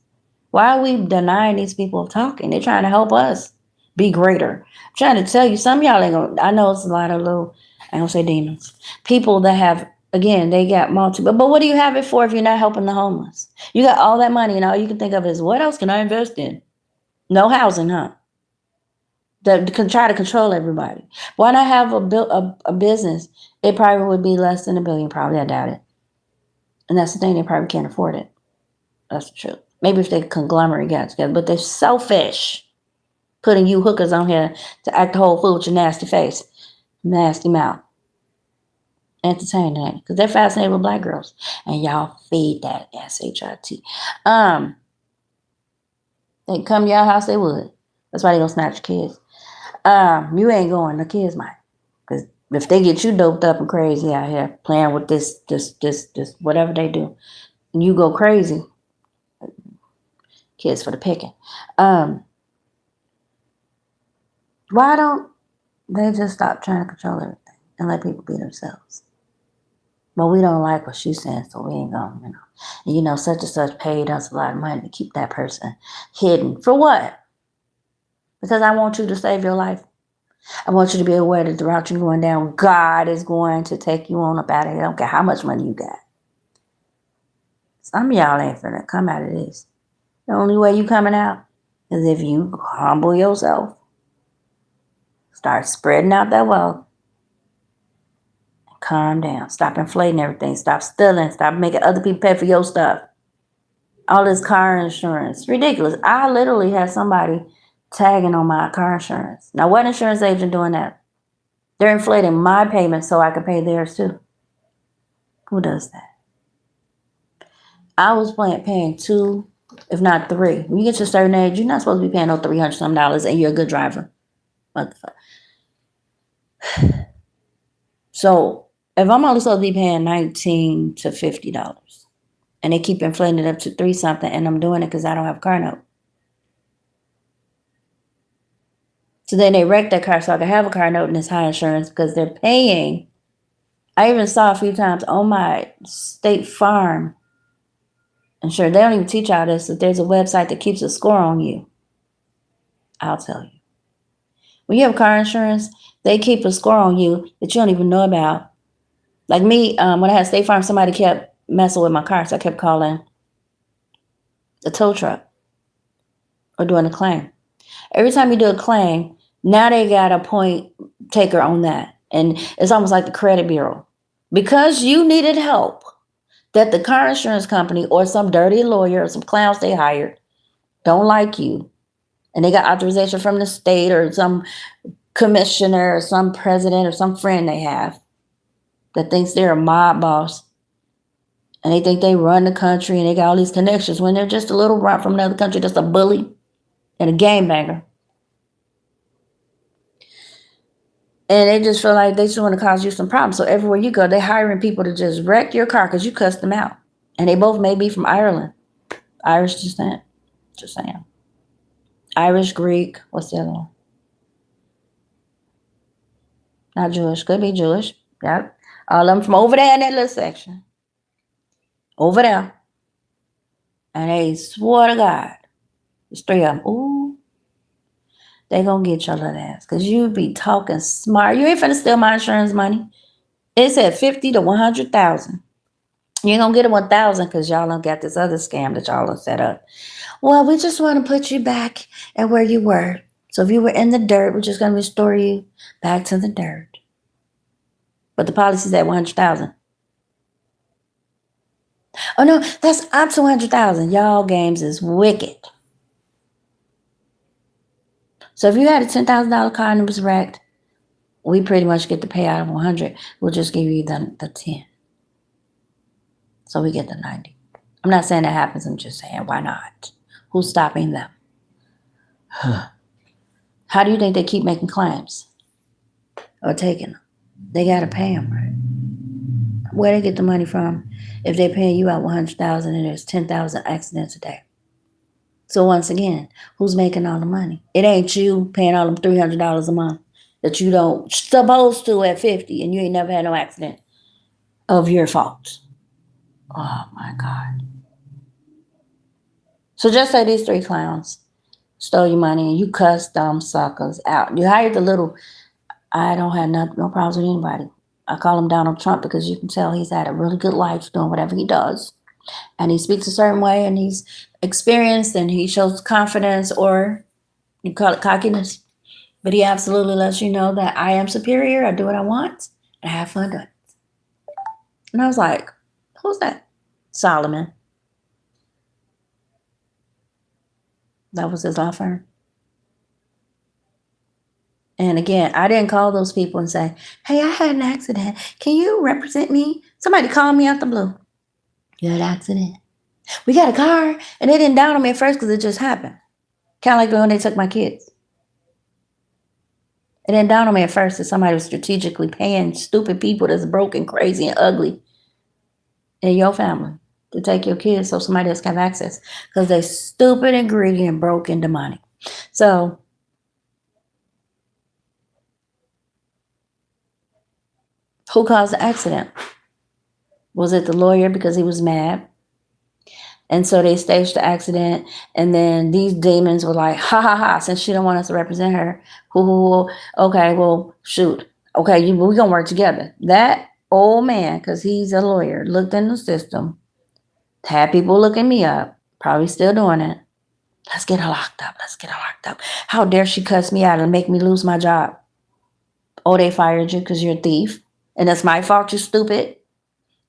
Why are we denying these people talking? They're trying to help us be greater. I'm trying to tell you, some of y'all ain't gonna, I know it's a lot of little, I don't say demons, people that have, again, they got multiple, but what do you have it for if you're not helping the homeless? You got all that money and all you can think of is, what else can I invest in? No housing, huh? That can try to control everybody. Why not have a business? It probably would be less than $1 billion, probably, I doubt it. And that's the thing, they probably can't afford it. That's the truth. Maybe if they conglomerate got together, but they're selfish. Putting you hookers on here to act the whole fool with your nasty face, nasty mouth. Entertaining, because they're fascinated with black girls, and y'all feed that shit. They come to your house, they would. That's why they gonna snatch kids. You ain't going. The kids might, because if they get you doped up and crazy out here playing with this, whatever they do, and you go crazy, kids for the picking. Why don't They just stop trying to control everything and let people be themselves. But we don't like what she's saying, so we ain't going, And such and such paid us a lot of money to keep that person hidden. For what? Because I want you to save your life. I want you to be aware that the route you're going down, God is going to take you on up out of here. I don't care how much money you got. Some of y'all ain't finna come out of this. The only way you coming out is if you humble yourself, start spreading out that wealth, and calm down. Stop inflating everything. Stop stealing. Stop making other people pay for your stuff. All this car insurance. Ridiculous. I literally had somebody tagging on my car insurance. Now, what insurance agent doing that? They're inflating my payments so I can pay theirs too. Who does that? I was paying 2, if not 3. When you get to a certain age, you're not supposed to be paying no $300 some and you're a good driver. Motherfucker. So if I'm only supposed to be paying $19 to $50 and they keep inflating it up to 3 something and I'm doing it because I don't have a car note. So then they wreck that car so I can have a car note and it's high insurance because they're paying. I even saw a few times on my State Farm insurance. They don't even teach y'all this, that there's a website that keeps a score on you. I'll tell you. When you have car insurance, they keep a score on you that you don't even know about. Like me, when I had State Farm, somebody kept messing with my car, so I kept calling the tow truck or doing a claim. Every time you do a claim, now they got a point taker on that. And it's almost like the credit bureau. Because you needed help that the car insurance company or some dirty lawyer or some clowns they hired don't like you, and they got authorization from the state or some commissioner or some president or some friend they have that thinks they're a mob boss and they think they run the country and they got all these connections when they're just a little runt from another country, just a bully and a gangbanger. And they just feel like they just want to cause you some problems. So everywhere you go, they're hiring people to just wreck your car because you cussed them out. And they both may be from Ireland. Irish descent. Just saying. Irish, Greek. What's the other one? Not Jewish. Could be Jewish. Yep. All of them from over there in that little section. Over there. And they swore to God. There's 3 of them. Ooh. They gonna get your little ass. Because you be talking smart. You ain't finna steal my insurance money. It said 50 to 100,000. You ain't gonna get it 1,000 because y'all don't got this other scam that y'all have set up. Well, we just want to put you back at where you were. So if you were in the dirt, we're just gonna restore you back to the dirt. But the policy's at 100,000. Oh no, that's up to 100,000. Y'all games is wicked. So if you had a $10,000 car and it was wrecked, we pretty much get the payout of 100. We'll just give you the 10. So we get the 90. I'm not saying that happens. I'm just saying, why not? Who's stopping them? How do you think they keep making claims or taking them? They got to pay them, right? Where they get the money from if they're paying you out 100,000 and there's 10,000 accidents a day? So once again, who's making all the money? It ain't you paying all them $300 a month that you don't supposed to at 50 and you ain't never had no accident of your fault. Oh my God. So just say these 3 clowns stole your money and you cussed them suckers out. You hired the little, I don't have no problems with anybody. I call him Donald Trump because you can tell he's had a really good life doing whatever he does. And he speaks a certain way and he's experienced and he shows confidence, or you call it cockiness. But he absolutely lets you know that I am superior. I do what I want and I have fun doing it. And I was like, who's that? Solomon. That was his law firm. And again, I didn't call those people and say, hey, I had an accident. Can you represent me? Somebody called me out the blue. You had an accident. We got a car. And they didn't down on me at first because it just happened. Kind of like when they took my kids. It didn't dawn on me at first that somebody was strategically paying stupid people that's broken, crazy, and ugly in your family to take your kids so somebody else can have access because they're stupid and greedy and broke and demonic. So Who caused the accident? Was it the lawyer because he was mad? And so they staged the accident, and then these demons were like, ha ha ha, since she don't want us to represent her, okay, well, shoot. Okay, we're gonna work together. That old man, because he's a lawyer, looked in the system, had people looking me up, probably still doing it. Let's get her locked up. Let's get her locked up. How dare she cuss me out and make me lose my job? Oh, they fired you because you're a thief. And that's my fault, you stupid.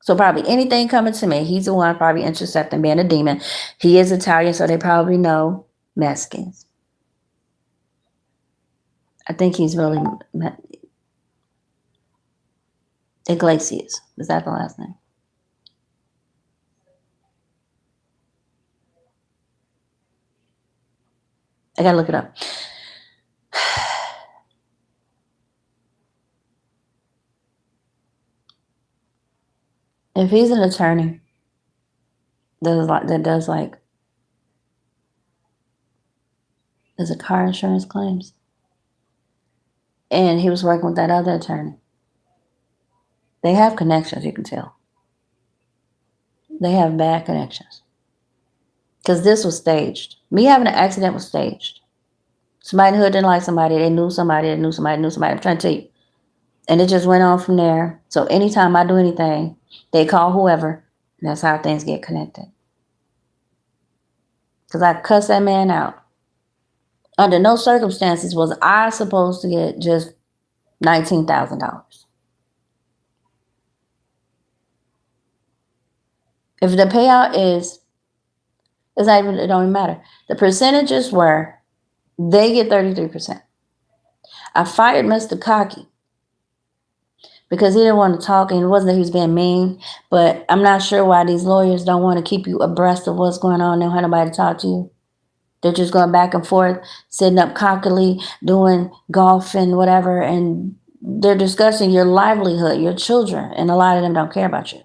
So probably anything coming to me, he's the one probably intercepting, being a demon. He is Italian, so they probably know Mexicans. I think he's really Iglesias. Is that the last name? I gotta look it up. If he's an attorney that does it car insurance claims? And he was working with that other attorney. They have connections, you can tell. They have bad connections. Because this was staged. Me having an accident was staged. Somebody in the hood didn't like somebody. They knew somebody. They knew somebody. Knew somebody. I'm trying to tell you. And it just went on from there. So anytime I do anything, they call whoever. And that's how things get connected. Because I cussed that man out. Under no circumstances was I supposed to get just $19,000. If the payout is, it's not even, it don't even matter. The percentages were, they get 33%. I fired Mr. Cocky because he didn't want to talk, and it wasn't that he was being mean, but I'm not sure why these lawyers don't want to keep you abreast of what's going on. They don't have nobody to talk to you. They're just going back and forth, sitting up cockily, doing golf and whatever, and they're discussing your livelihood, your children, and a lot of them don't care about you.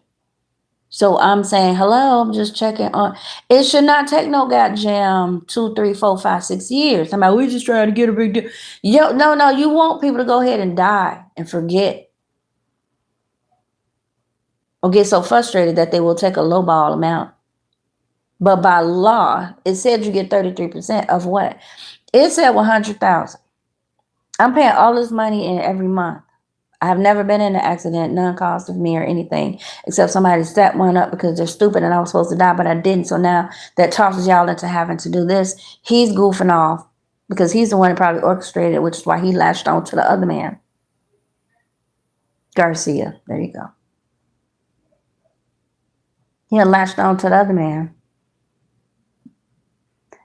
So I'm saying, hello, I'm just checking on. It should not take no goddamn 2, 3, 4, 5, 6 years. I'm like, we just trying to get a big deal. No, you want people to go ahead and die and forget, or get so frustrated that they will take a lowball amount. But by law, it said you get 33% of what? It said 100,000. I'm paying all this money in every month. I have never been in an accident, none caused of me or anything, except somebody set one up because they're stupid and I was supposed to die, but I didn't. So now that tosses y'all into having to do this. He's goofing off because he's the one that probably orchestrated it, which is why he latched on to the other man. Garcia. There you go. He had latched on to the other man.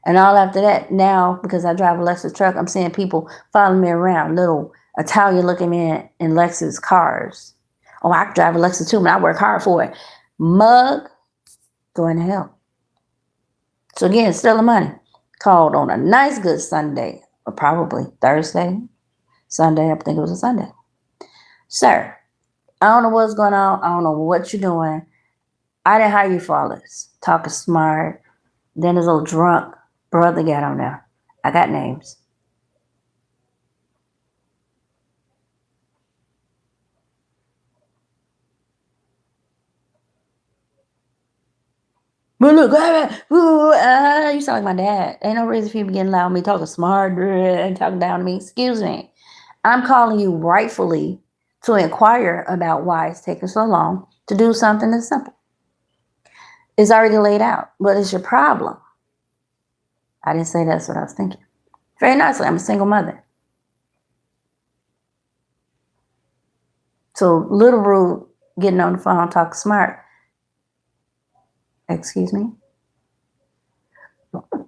And all after that, now, because I drive a Lexus truck, I'm seeing people following me around, little Italian looking men in Lexus cars. Oh, I can drive a Lexus too, man. I work hard for it. Mug, going to hell. So again, still the money. Called on a nice, good Sunday, or probably Thursday, Sunday. I think it was a Sunday. Sir, I don't know what's going on. I don't know what you're doing. I didn't hire you for all this. Talking smart. Then this old drunk brother got on there. I got names. But look, you sound like my dad. Ain't no reason for you to be getting loud with me, talking smart and talking down to me. Excuse me. I'm calling you rightfully to inquire about why it's taking so long to do something that's simple. It's already laid out. What is your problem? I didn't say that's what I was thinking. Very nicely, I'm a single mother. So little rude getting on the phone, talking smart. Excuse me?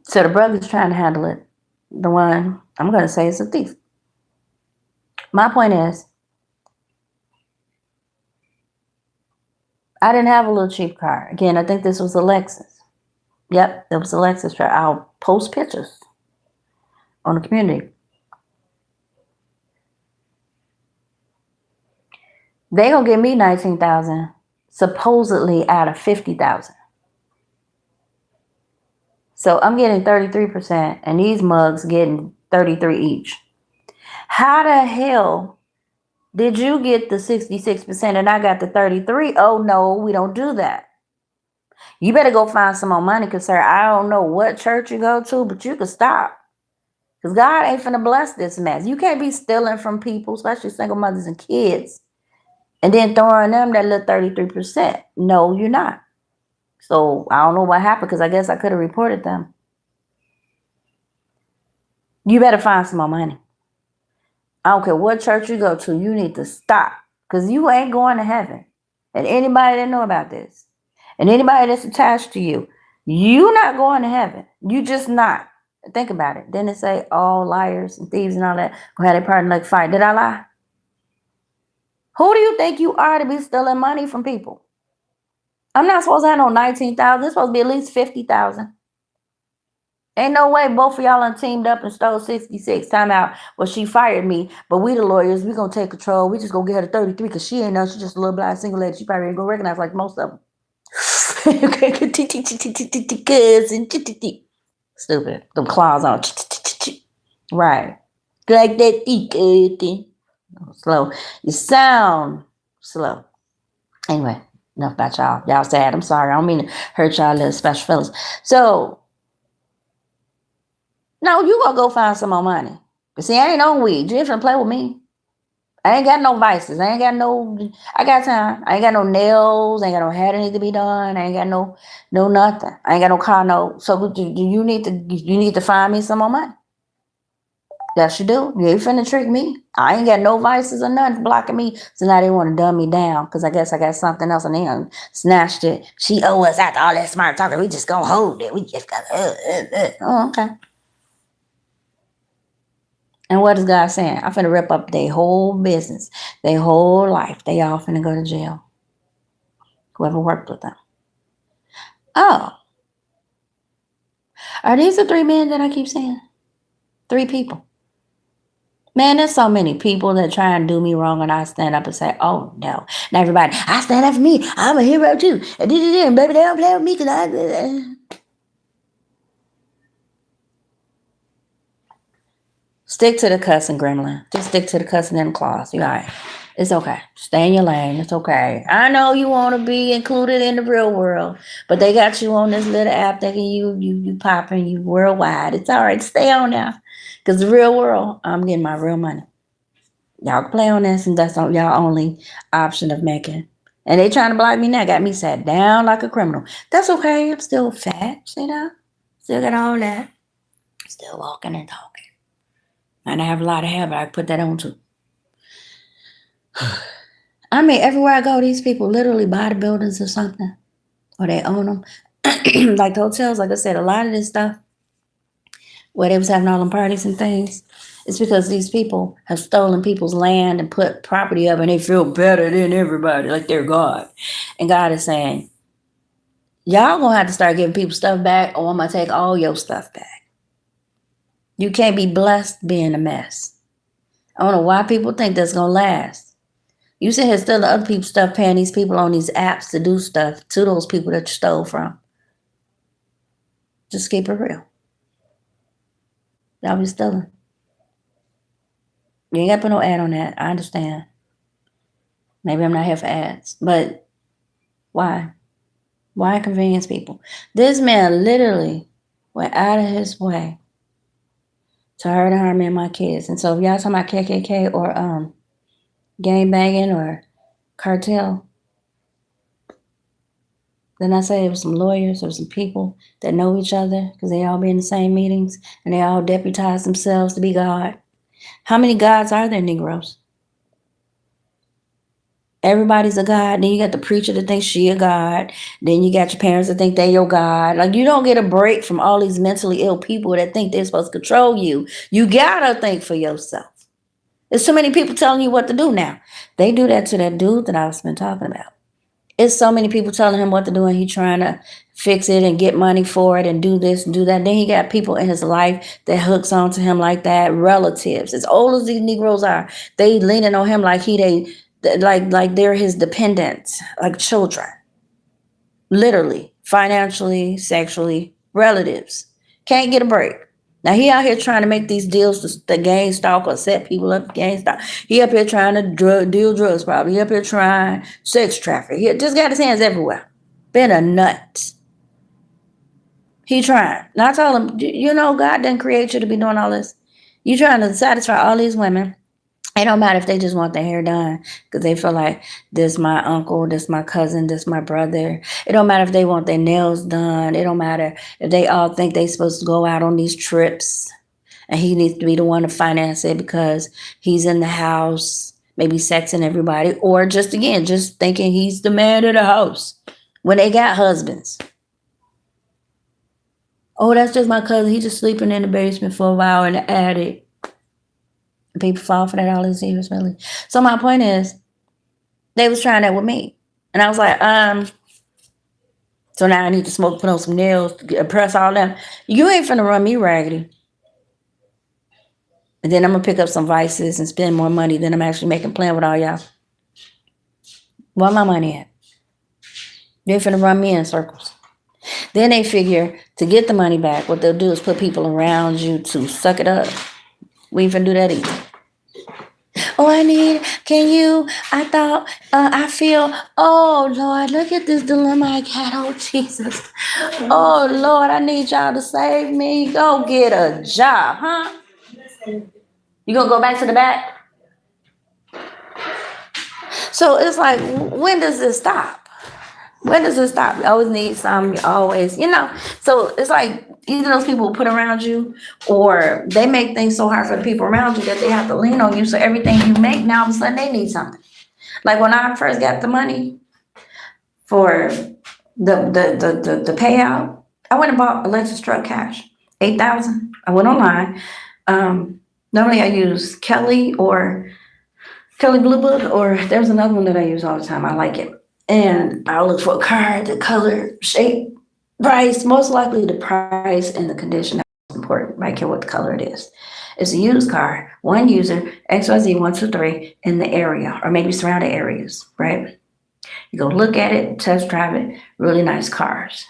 So the brother's trying to handle it. The one, I'm going to say, is a thief. My point is, I didn't have a little cheap car. Again, I think this was a Lexus. Yep, it was a Lexus truck. I'll post pictures on the community. They gonna give me 19,000, supposedly out of 50,000. So I'm getting 33%, and these mugs getting 33 each. How the hell Did you get the 66% and I got the 33? Oh no, we don't do that. You better go find some more money, because sir, I don't know what church you go to, but you can stop. Because God ain't finna bless this mess. You can't be stealing from people, especially single mothers and kids, and then throwing them that little 33%. No, you're not. So I don't know what happened, because I guess I could have reported them. You better find some more money. I don't care what church you go to, you need to stop, because you ain't going to heaven. And anybody that know about this, and anybody that's attached to you, you not going to heaven. You just not. Think about it. Then they say all liars and thieves and all that go have their part in like fight. Did I lie? Who do you think you are to be stealing money from people? I'm not supposed to have no 19,000. It's supposed to be at least 50,000. Ain't no way both of y'all done teamed up and stole 66. Time out. Well, she fired me, but we the lawyers, we gonna take control. We just gonna get her to 33 because she ain't know. She's just a little blind single lady. She probably ain't gonna recognize like most of them. Cousin. Stupid. Them claws on. Right. Like that. Slow. You sound slow. Anyway, enough about y'all. Y'all sad. I'm sorry. I don't mean to hurt y'all little special fellas. So, no, you gonna go find some more money. But see, I ain't on weed. You ain't finna play with me. I ain't got no vices. I got time. I ain't got no nails. I ain't got no hair that need to be done. I ain't got no nothing. I ain't got no car, no. So you need to find me some more money. Yes, you do. You ain't finna trick me. I ain't got no vices or nothing blocking me. So now they want to dumb me down, because I guess I got something else and they snatched it. She owe us after all that smart talking. We just gonna hold it. We just got Oh, okay. And what is God saying? I'm finna rip up their whole business, their whole life. They all finna go to jail. Whoever worked with them. Oh, are these the 3 men that I keep saying? 3 people. Man, there's so many people that try and do me wrong, and I stand up and say, oh, no. Now, everybody, I stand up for me. I'm a hero, too. And baby, they don't play with me because Stick to the cussing, gremlin. Just stick to the cussing and claws. You all right. It's okay. Stay in your lane. It's okay. I know you want to be included in the real world, but they got you on this little app thinking you popping, you worldwide. It's all right. Stay on now. Because the real world, I'm getting my real money. Y'all can play on this, and that's y'all only option of making. And they trying to block me now. Got me sat down like a criminal. That's okay. I'm still fat, Still got all that. Still walking and talking. And I have a lot of hair, but I put that on too. I mean, everywhere I go, these people literally buy the buildings or something. Or they own them. Like the hotels, like I said, a lot of this stuff, where they was having all them parties and things, it's because these people have stolen people's land and put property up, and they feel better than everybody, like they're God. And God is saying, y'all gonna have to start giving people stuff back, or I'm gonna take all your stuff back. You can't be blessed being a mess. I don't know why people think that's gonna last. You sit here stealing other people's stuff, paying these people on these apps to do stuff to those people that you stole from. Just keep it real. Y'all be stealing. You ain't got to put no ad on that. I understand. Maybe I'm not here for ads. But why? Why convenience people? This man literally went out of his way to hurt and harm me and my kids. And so if y'all talking about KKK or gang banging or cartel, then I say it was some lawyers or some people that know each other, because they all be in the same meetings and they all deputize themselves to be God. How many gods are there, Negroes? Everybody's a God. Then you got the preacher that thinks she a God. Then you got your parents that think they your God. Like, you don't get a break from all these mentally ill people that think they're supposed to control you. You gotta think for yourself. There's so many people telling you what to do now. They do that to that dude that I've been talking about. It's so many people telling him what to do, and he trying to fix it and get money for it and do this and do that. Then he got people in his life that hooks onto him like that. Relatives, as old as these Negroes are, they leaning on him like like they're his dependents, like children. Literally, financially, sexually, relatives. Can't get a break. Now he out here trying to make these deals to gang stalk or set people up to gang stalk. He up here trying to deal drugs probably. He up here trying sex traffic. He just got his hands everywhere. Been a nut. He trying. And I told him, God didn't create you to be doing all this. You trying to satisfy all these women. It don't matter if they just want their hair done because they feel like this my uncle, this my cousin, this my brother. It don't matter if they want their nails done. It don't matter if they all think they supposed to go out on these trips and he needs to be the one to finance it because he's in the house, maybe sexing everybody, or just thinking he's the man of the house when they got husbands. Oh, that's just my cousin. He's just sleeping in the basement for a while in the attic. People fall for that all these years, really. So my point is, they was trying that with me. And I was like, so now I need to smoke, put on some nails, press all them. You ain't finna run me raggedy. And then I'm gonna pick up some vices and spend more money than I'm actually making plan with all y'all. Where my money at? They're finna run me in circles. Then they figure to get the money back, what they'll do is put people around you to suck it up. We ain't finna do that either. Oh, I feel, oh Lord, look at this dilemma I got. Oh Jesus. Oh Lord, I need y'all to save me. Go get a job, huh? You gonna go back to the back? So it's like, when does this stop? When does it stop? You always need some, you always, So it's like either those people will put around you or they make things so hard for the people around you that they have to lean on you. So everything you make, now all of a sudden they need something. Like when I first got the money for the payout, I went and bought a Lexus truck cash, $8,000. I went online. Normally I use Kelly Blue Book, or there's another one that I use all the time. I like it. And I'll look for a car, the color, shape, price. Most likely the price and the condition is important. I don't care what the color it is. It's a used car, one user, XYZ 123 in the area or maybe surrounding areas, right? You go look at it, test drive it, really nice cars.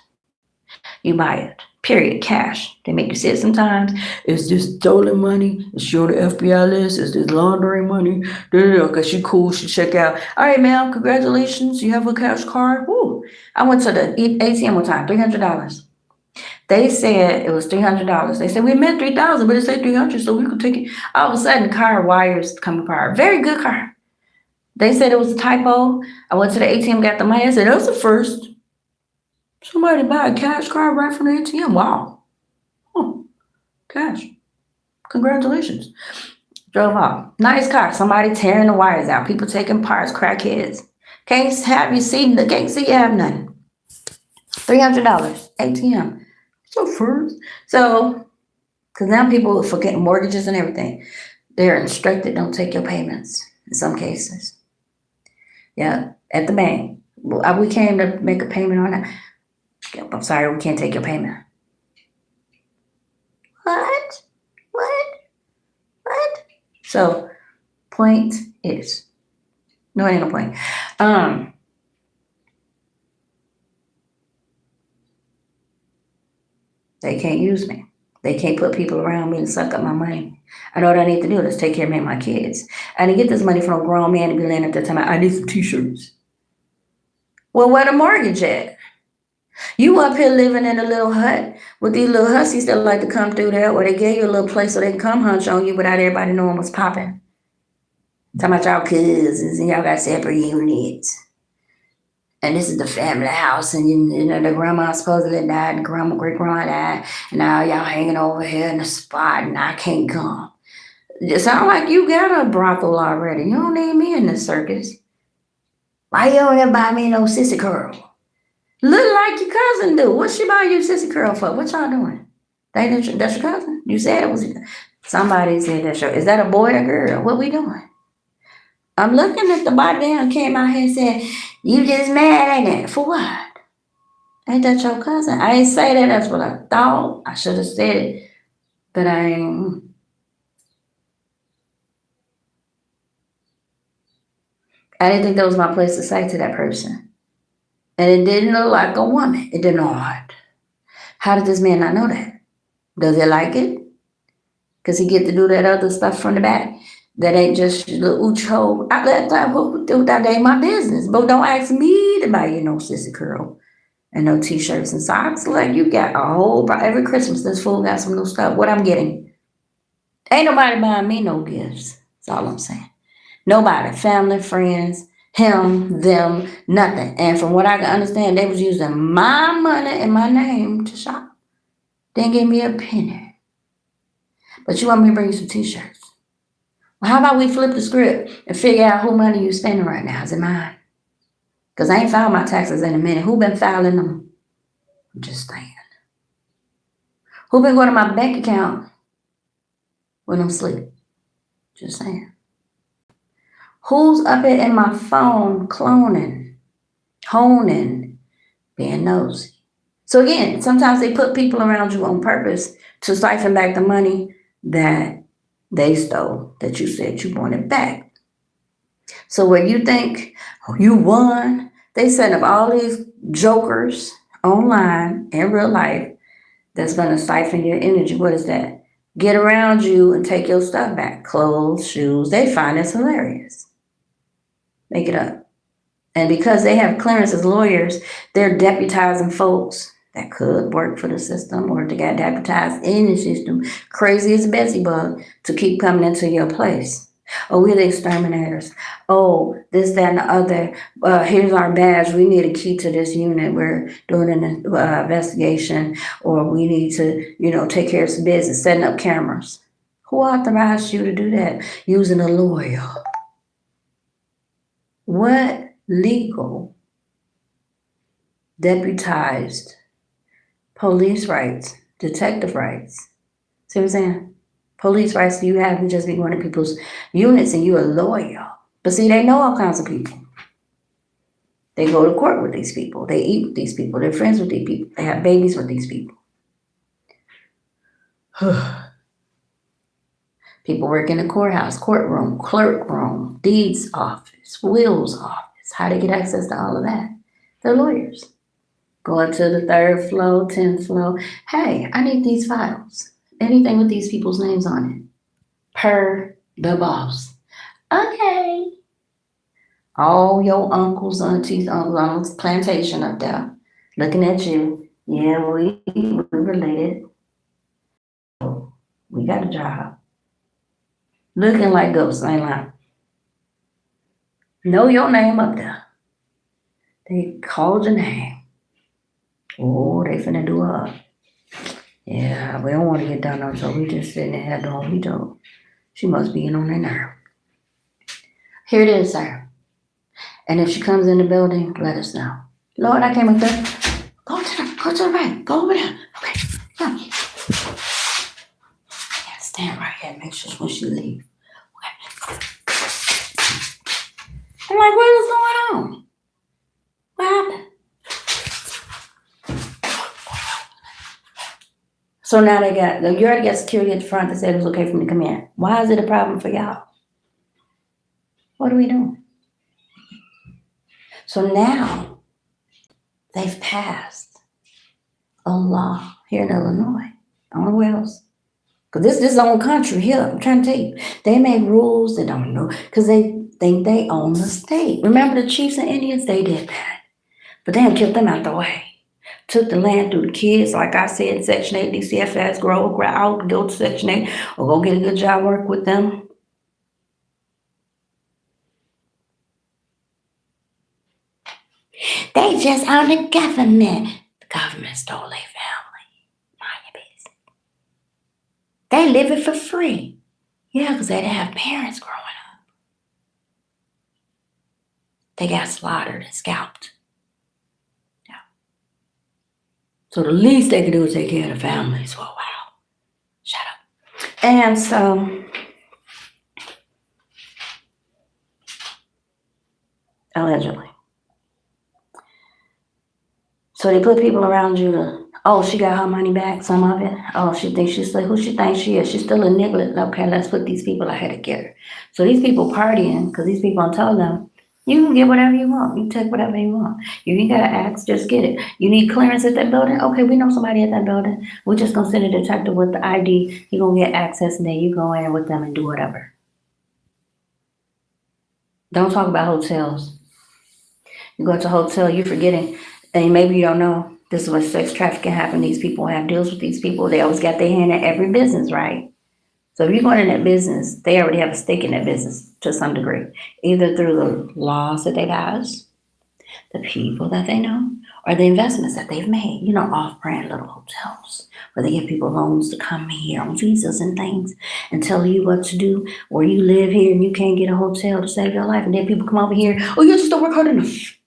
You buy it, period, cash. They make you sit sometimes. Is this stolen money? Is she on the FBI list? Is this laundering money? Because she cool, she check out. All right, ma'am, congratulations. You have a cash card. Woo. I went to the ATM one time, $300. They said it was $300. They said we meant $3,000, but it said $300, so we could take it. All of a sudden, car wires come apart. Very good car. They said it was a typo. I went to the ATM, got the money. I said, that was the first. Somebody buy a cash card right from the ATM. Wow. Cash. Congratulations. Drove off. Nice car. Somebody tearing the wires out. People taking parts. Crackheads. Can't see you have nothing. $300. ATM. So first. So, because now people forget mortgages and everything. They're instructed, don't take your payments in some cases. Yeah, at the bank. We came to make a payment on it. I'm sorry, we can't take your payment. What? So, point is, no, it ain't no point. They can't use me. They can't put people around me to suck up my money. I know what I need to do. Let's take care of me and my kids. I didn't get this money from a grown man to be laying at the time. I need some t-shirts. Well, where the mortgage at? You up here living in a little hut with these little hussies that like to come through there, or they gave you a little place so they can come hunch on you without everybody knowing what's popping. Talking about y'all cousins and y'all got separate units. And this is the family house, and the grandma supposedly died, and great grandma died, and now y'all hanging over here in the spot, and I can't come. It sounds like you got a brothel already. You don't need me in this circus. Why you don't ever buy me no sissy curl? Look like your cousin do. What's she buying you sissy curl for? What y'all doing? That's your cousin? You said it was. Somebody said that's your. Is that a boy or girl? What we doing? I'm looking at the body down, came out here and said, you just mad, ain't it? For what? Ain't that your cousin? I ain't say that. That's what I thought. I should have said it. But I ain't. I didn't think that was my place to say to that person. And it didn't look like a woman. It did not. How did this man not know that? Does he like it? Because he get to do that other stuff from the back. That ain't just the ucho. I let that ain't my business. But don't ask me to buy you no sissy curl and no t-shirts and socks. Like you got a whole every Christmas this fool got some new stuff. What I'm getting. Ain't nobody buying me no gifts. That's all I'm saying. Nobody. Family, friends, him, them, nothing. And from what I can understand, they was using my money and my name to shop. They didn't give me a penny. But you want me to bring you some t-shirts. Well, how about we flip the script and figure out who money you spending right now? Is it mine? Because I ain't filed my taxes in a minute. Who been filing them? I'm just saying. Who been going to my bank account when I'm asleep? Just saying. Who's up here in my phone cloning, honing, being nosy? So again, sometimes they put people around you on purpose to siphon back the money that they stole, that you said you wanted back. So where you think, oh, you won, they set up all these jokers online in real life that's going to siphon your energy. What is that? Get around you and take your stuff back. Clothes, shoes. They find this hilarious. Make it up. And because they have clearance as lawyers, they're deputizing folks that could work for the system or they got deputized in the system, crazy as a Betsy bug, to keep coming into your place. Oh, we're the exterminators. Oh, this, that, and the other. Here's our badge. We need a key to this unit. We're doing an investigation, or we need to, take care of some business, setting up cameras. Who authorized you to do that? Using a lawyer. What legal, deputized police rights, detective rights? See what I'm saying? Police rights you have to just be going to people's units and you're a lawyer. But see, they know all kinds of people. They go to court with these people. They eat with these people. They're friends with these people. They have babies with these people. People work in the courthouse, courtroom, clerk room, deeds office, wills office. How they get access to all of that? They're lawyers. Going to the 3rd floor, 10th floor. Hey, I need these files. Anything with these people's names on it. Per the boss. Okay. All your uncles, aunties, on this plantation up there. Looking at you. Yeah, we related. We got a job. Looking like ghosts, ain't lying. Know your name up there. They called your name. Oh, they finna do her. Yeah, we don't want to get done on, so we just sitting there doing what we do. She must be in on their nerve. Here it is, sir. And if she comes in the building, let us know. Lord, I came up there. Go to the right. Go over there. Okay. Yeah. Yeah, stand right here. Make sure when she leaves. Okay. I'm like, what is going on? What happened? So now you already got security at the front that said it was okay for me to come in. Why is it a problem for y'all? What are we doing? So now they've passed a law here in Illinois. I don't know where else. Because this is own country here. I'm trying to tell you. They make rules they don't know because they think they own the state. Remember the chiefs and Indians? They did that. But they had killed them out the way. Took the land through the kids, like I said, Section 8, DCFS, grow out, go to Section 8, or go get a good job, work with them. They just own the government. The government stole their family. Mind your business. They live it for free. Yeah, because they didn't have parents growing up. They got slaughtered and scalped. So the least they could do is take care of the families. Well, wow. Shut up. And so, allegedly. So they put people around you to, oh, she got her money back, some of it. Oh, she thinks she's like, who she thinks she is? She's still a niglet. Okay, let's put these people out here together. So these people partying, because these people don't tell them, You can get whatever you want. You take whatever you want. You ain't gotta ask, just get it. You need clearance at that building? Okay, we know somebody at that building. We're just gonna send a detective with the ID. He gonna get access and then you go in with them and do whatever. Don't talk about hotels. You go to a hotel, you're forgetting, and maybe you don't know. This is where sex trafficking happen. These people have deals with these people. They always got their hand in every business, right? So if you're going in that business, they already have a stake in that business to some degree, either through the laws that they pass, the people that they know, or the investments that they've made. You know, off-brand little hotels where they give people loans to come here on visas and things and tell you what to do, or you live here and you can't get a hotel to save your life, and then people come over here. Oh, you just don't work hard enough.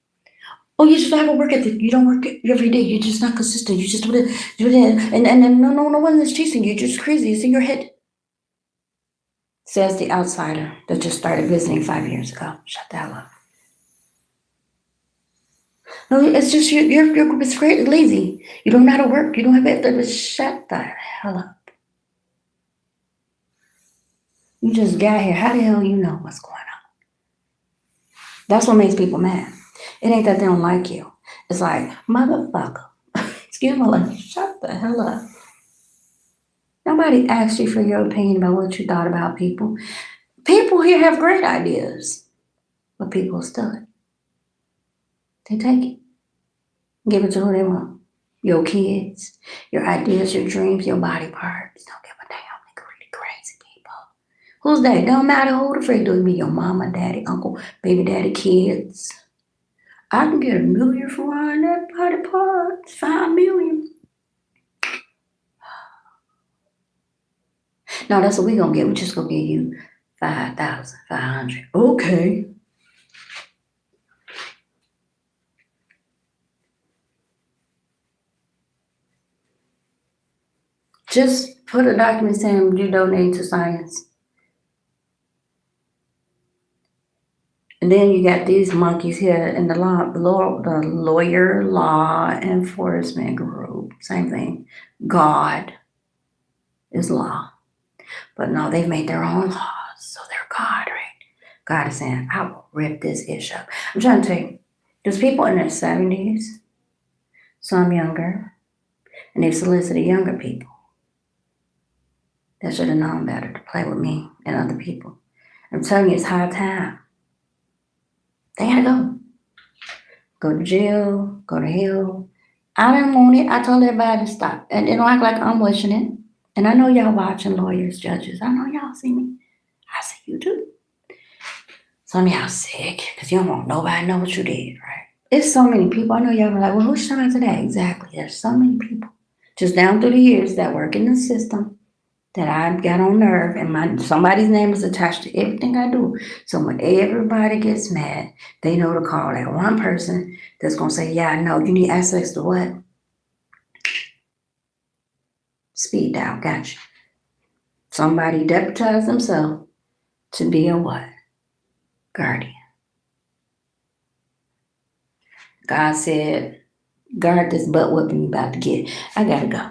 Oh, you just don't have a work ethic. You don't work every day. You're just not consistent. You just do it, and no one is chasing you. You're just crazy. It's in your head. Says the outsider that just started visiting 5 years ago. Shut the hell up. No, it's just you're it's great lazy. You don't know how to work. You don't have it. Shut the hell up. You just got here. How the hell you know what's going on? That's what makes people mad. It ain't that they don't like you. It's like, motherfucker. Excuse my language. Shut the hell up. Nobody asked you for your opinion about what you thought about people. People here have great ideas, but people steal it. They take it, give it to who they want. Your kids, your ideas, your dreams, your body parts. Don't give a damn. They really crazy people. Who's that? Don't matter who the freak do. Be your mama, daddy, uncle, baby daddy, kids. I can get $1 million for one that body parts. 5 million. No, that's what we gonna get. We just gonna give you 5,500. Okay. Just put a document saying you donate to science. And then you got these monkeys here in the lawyer law enforcement group. Same thing. God is law. But no, they've made their own laws. So they're God, right? God is saying, I will rip this ish up. I'm trying to tell you, there's people in their 70s, some younger, and they've solicited younger people that should have known better to play with me and other people. I'm telling you, it's high time. They gotta go. Go to jail, go to hell. I didn't want it. I told everybody to stop. And they don't act like I'm wishing it. And I know y'all watching lawyers, judges. I know y'all see me. I see you too. Some of y'all sick because you don't want nobody to know what you did, right? It's so many people. I know y'all be like, well, who's talking about today? Exactly. There's so many people just down through the years that work in the system that I got on nerve, and somebody's name is attached to everything I do. So when everybody gets mad, they know to call that one person that's gonna say, yeah, I know. You need access to what? Speed dial, gotcha. Somebody deputized themselves to be a what? Guardian. God said, guard this butt whooping you about to get. I gotta go.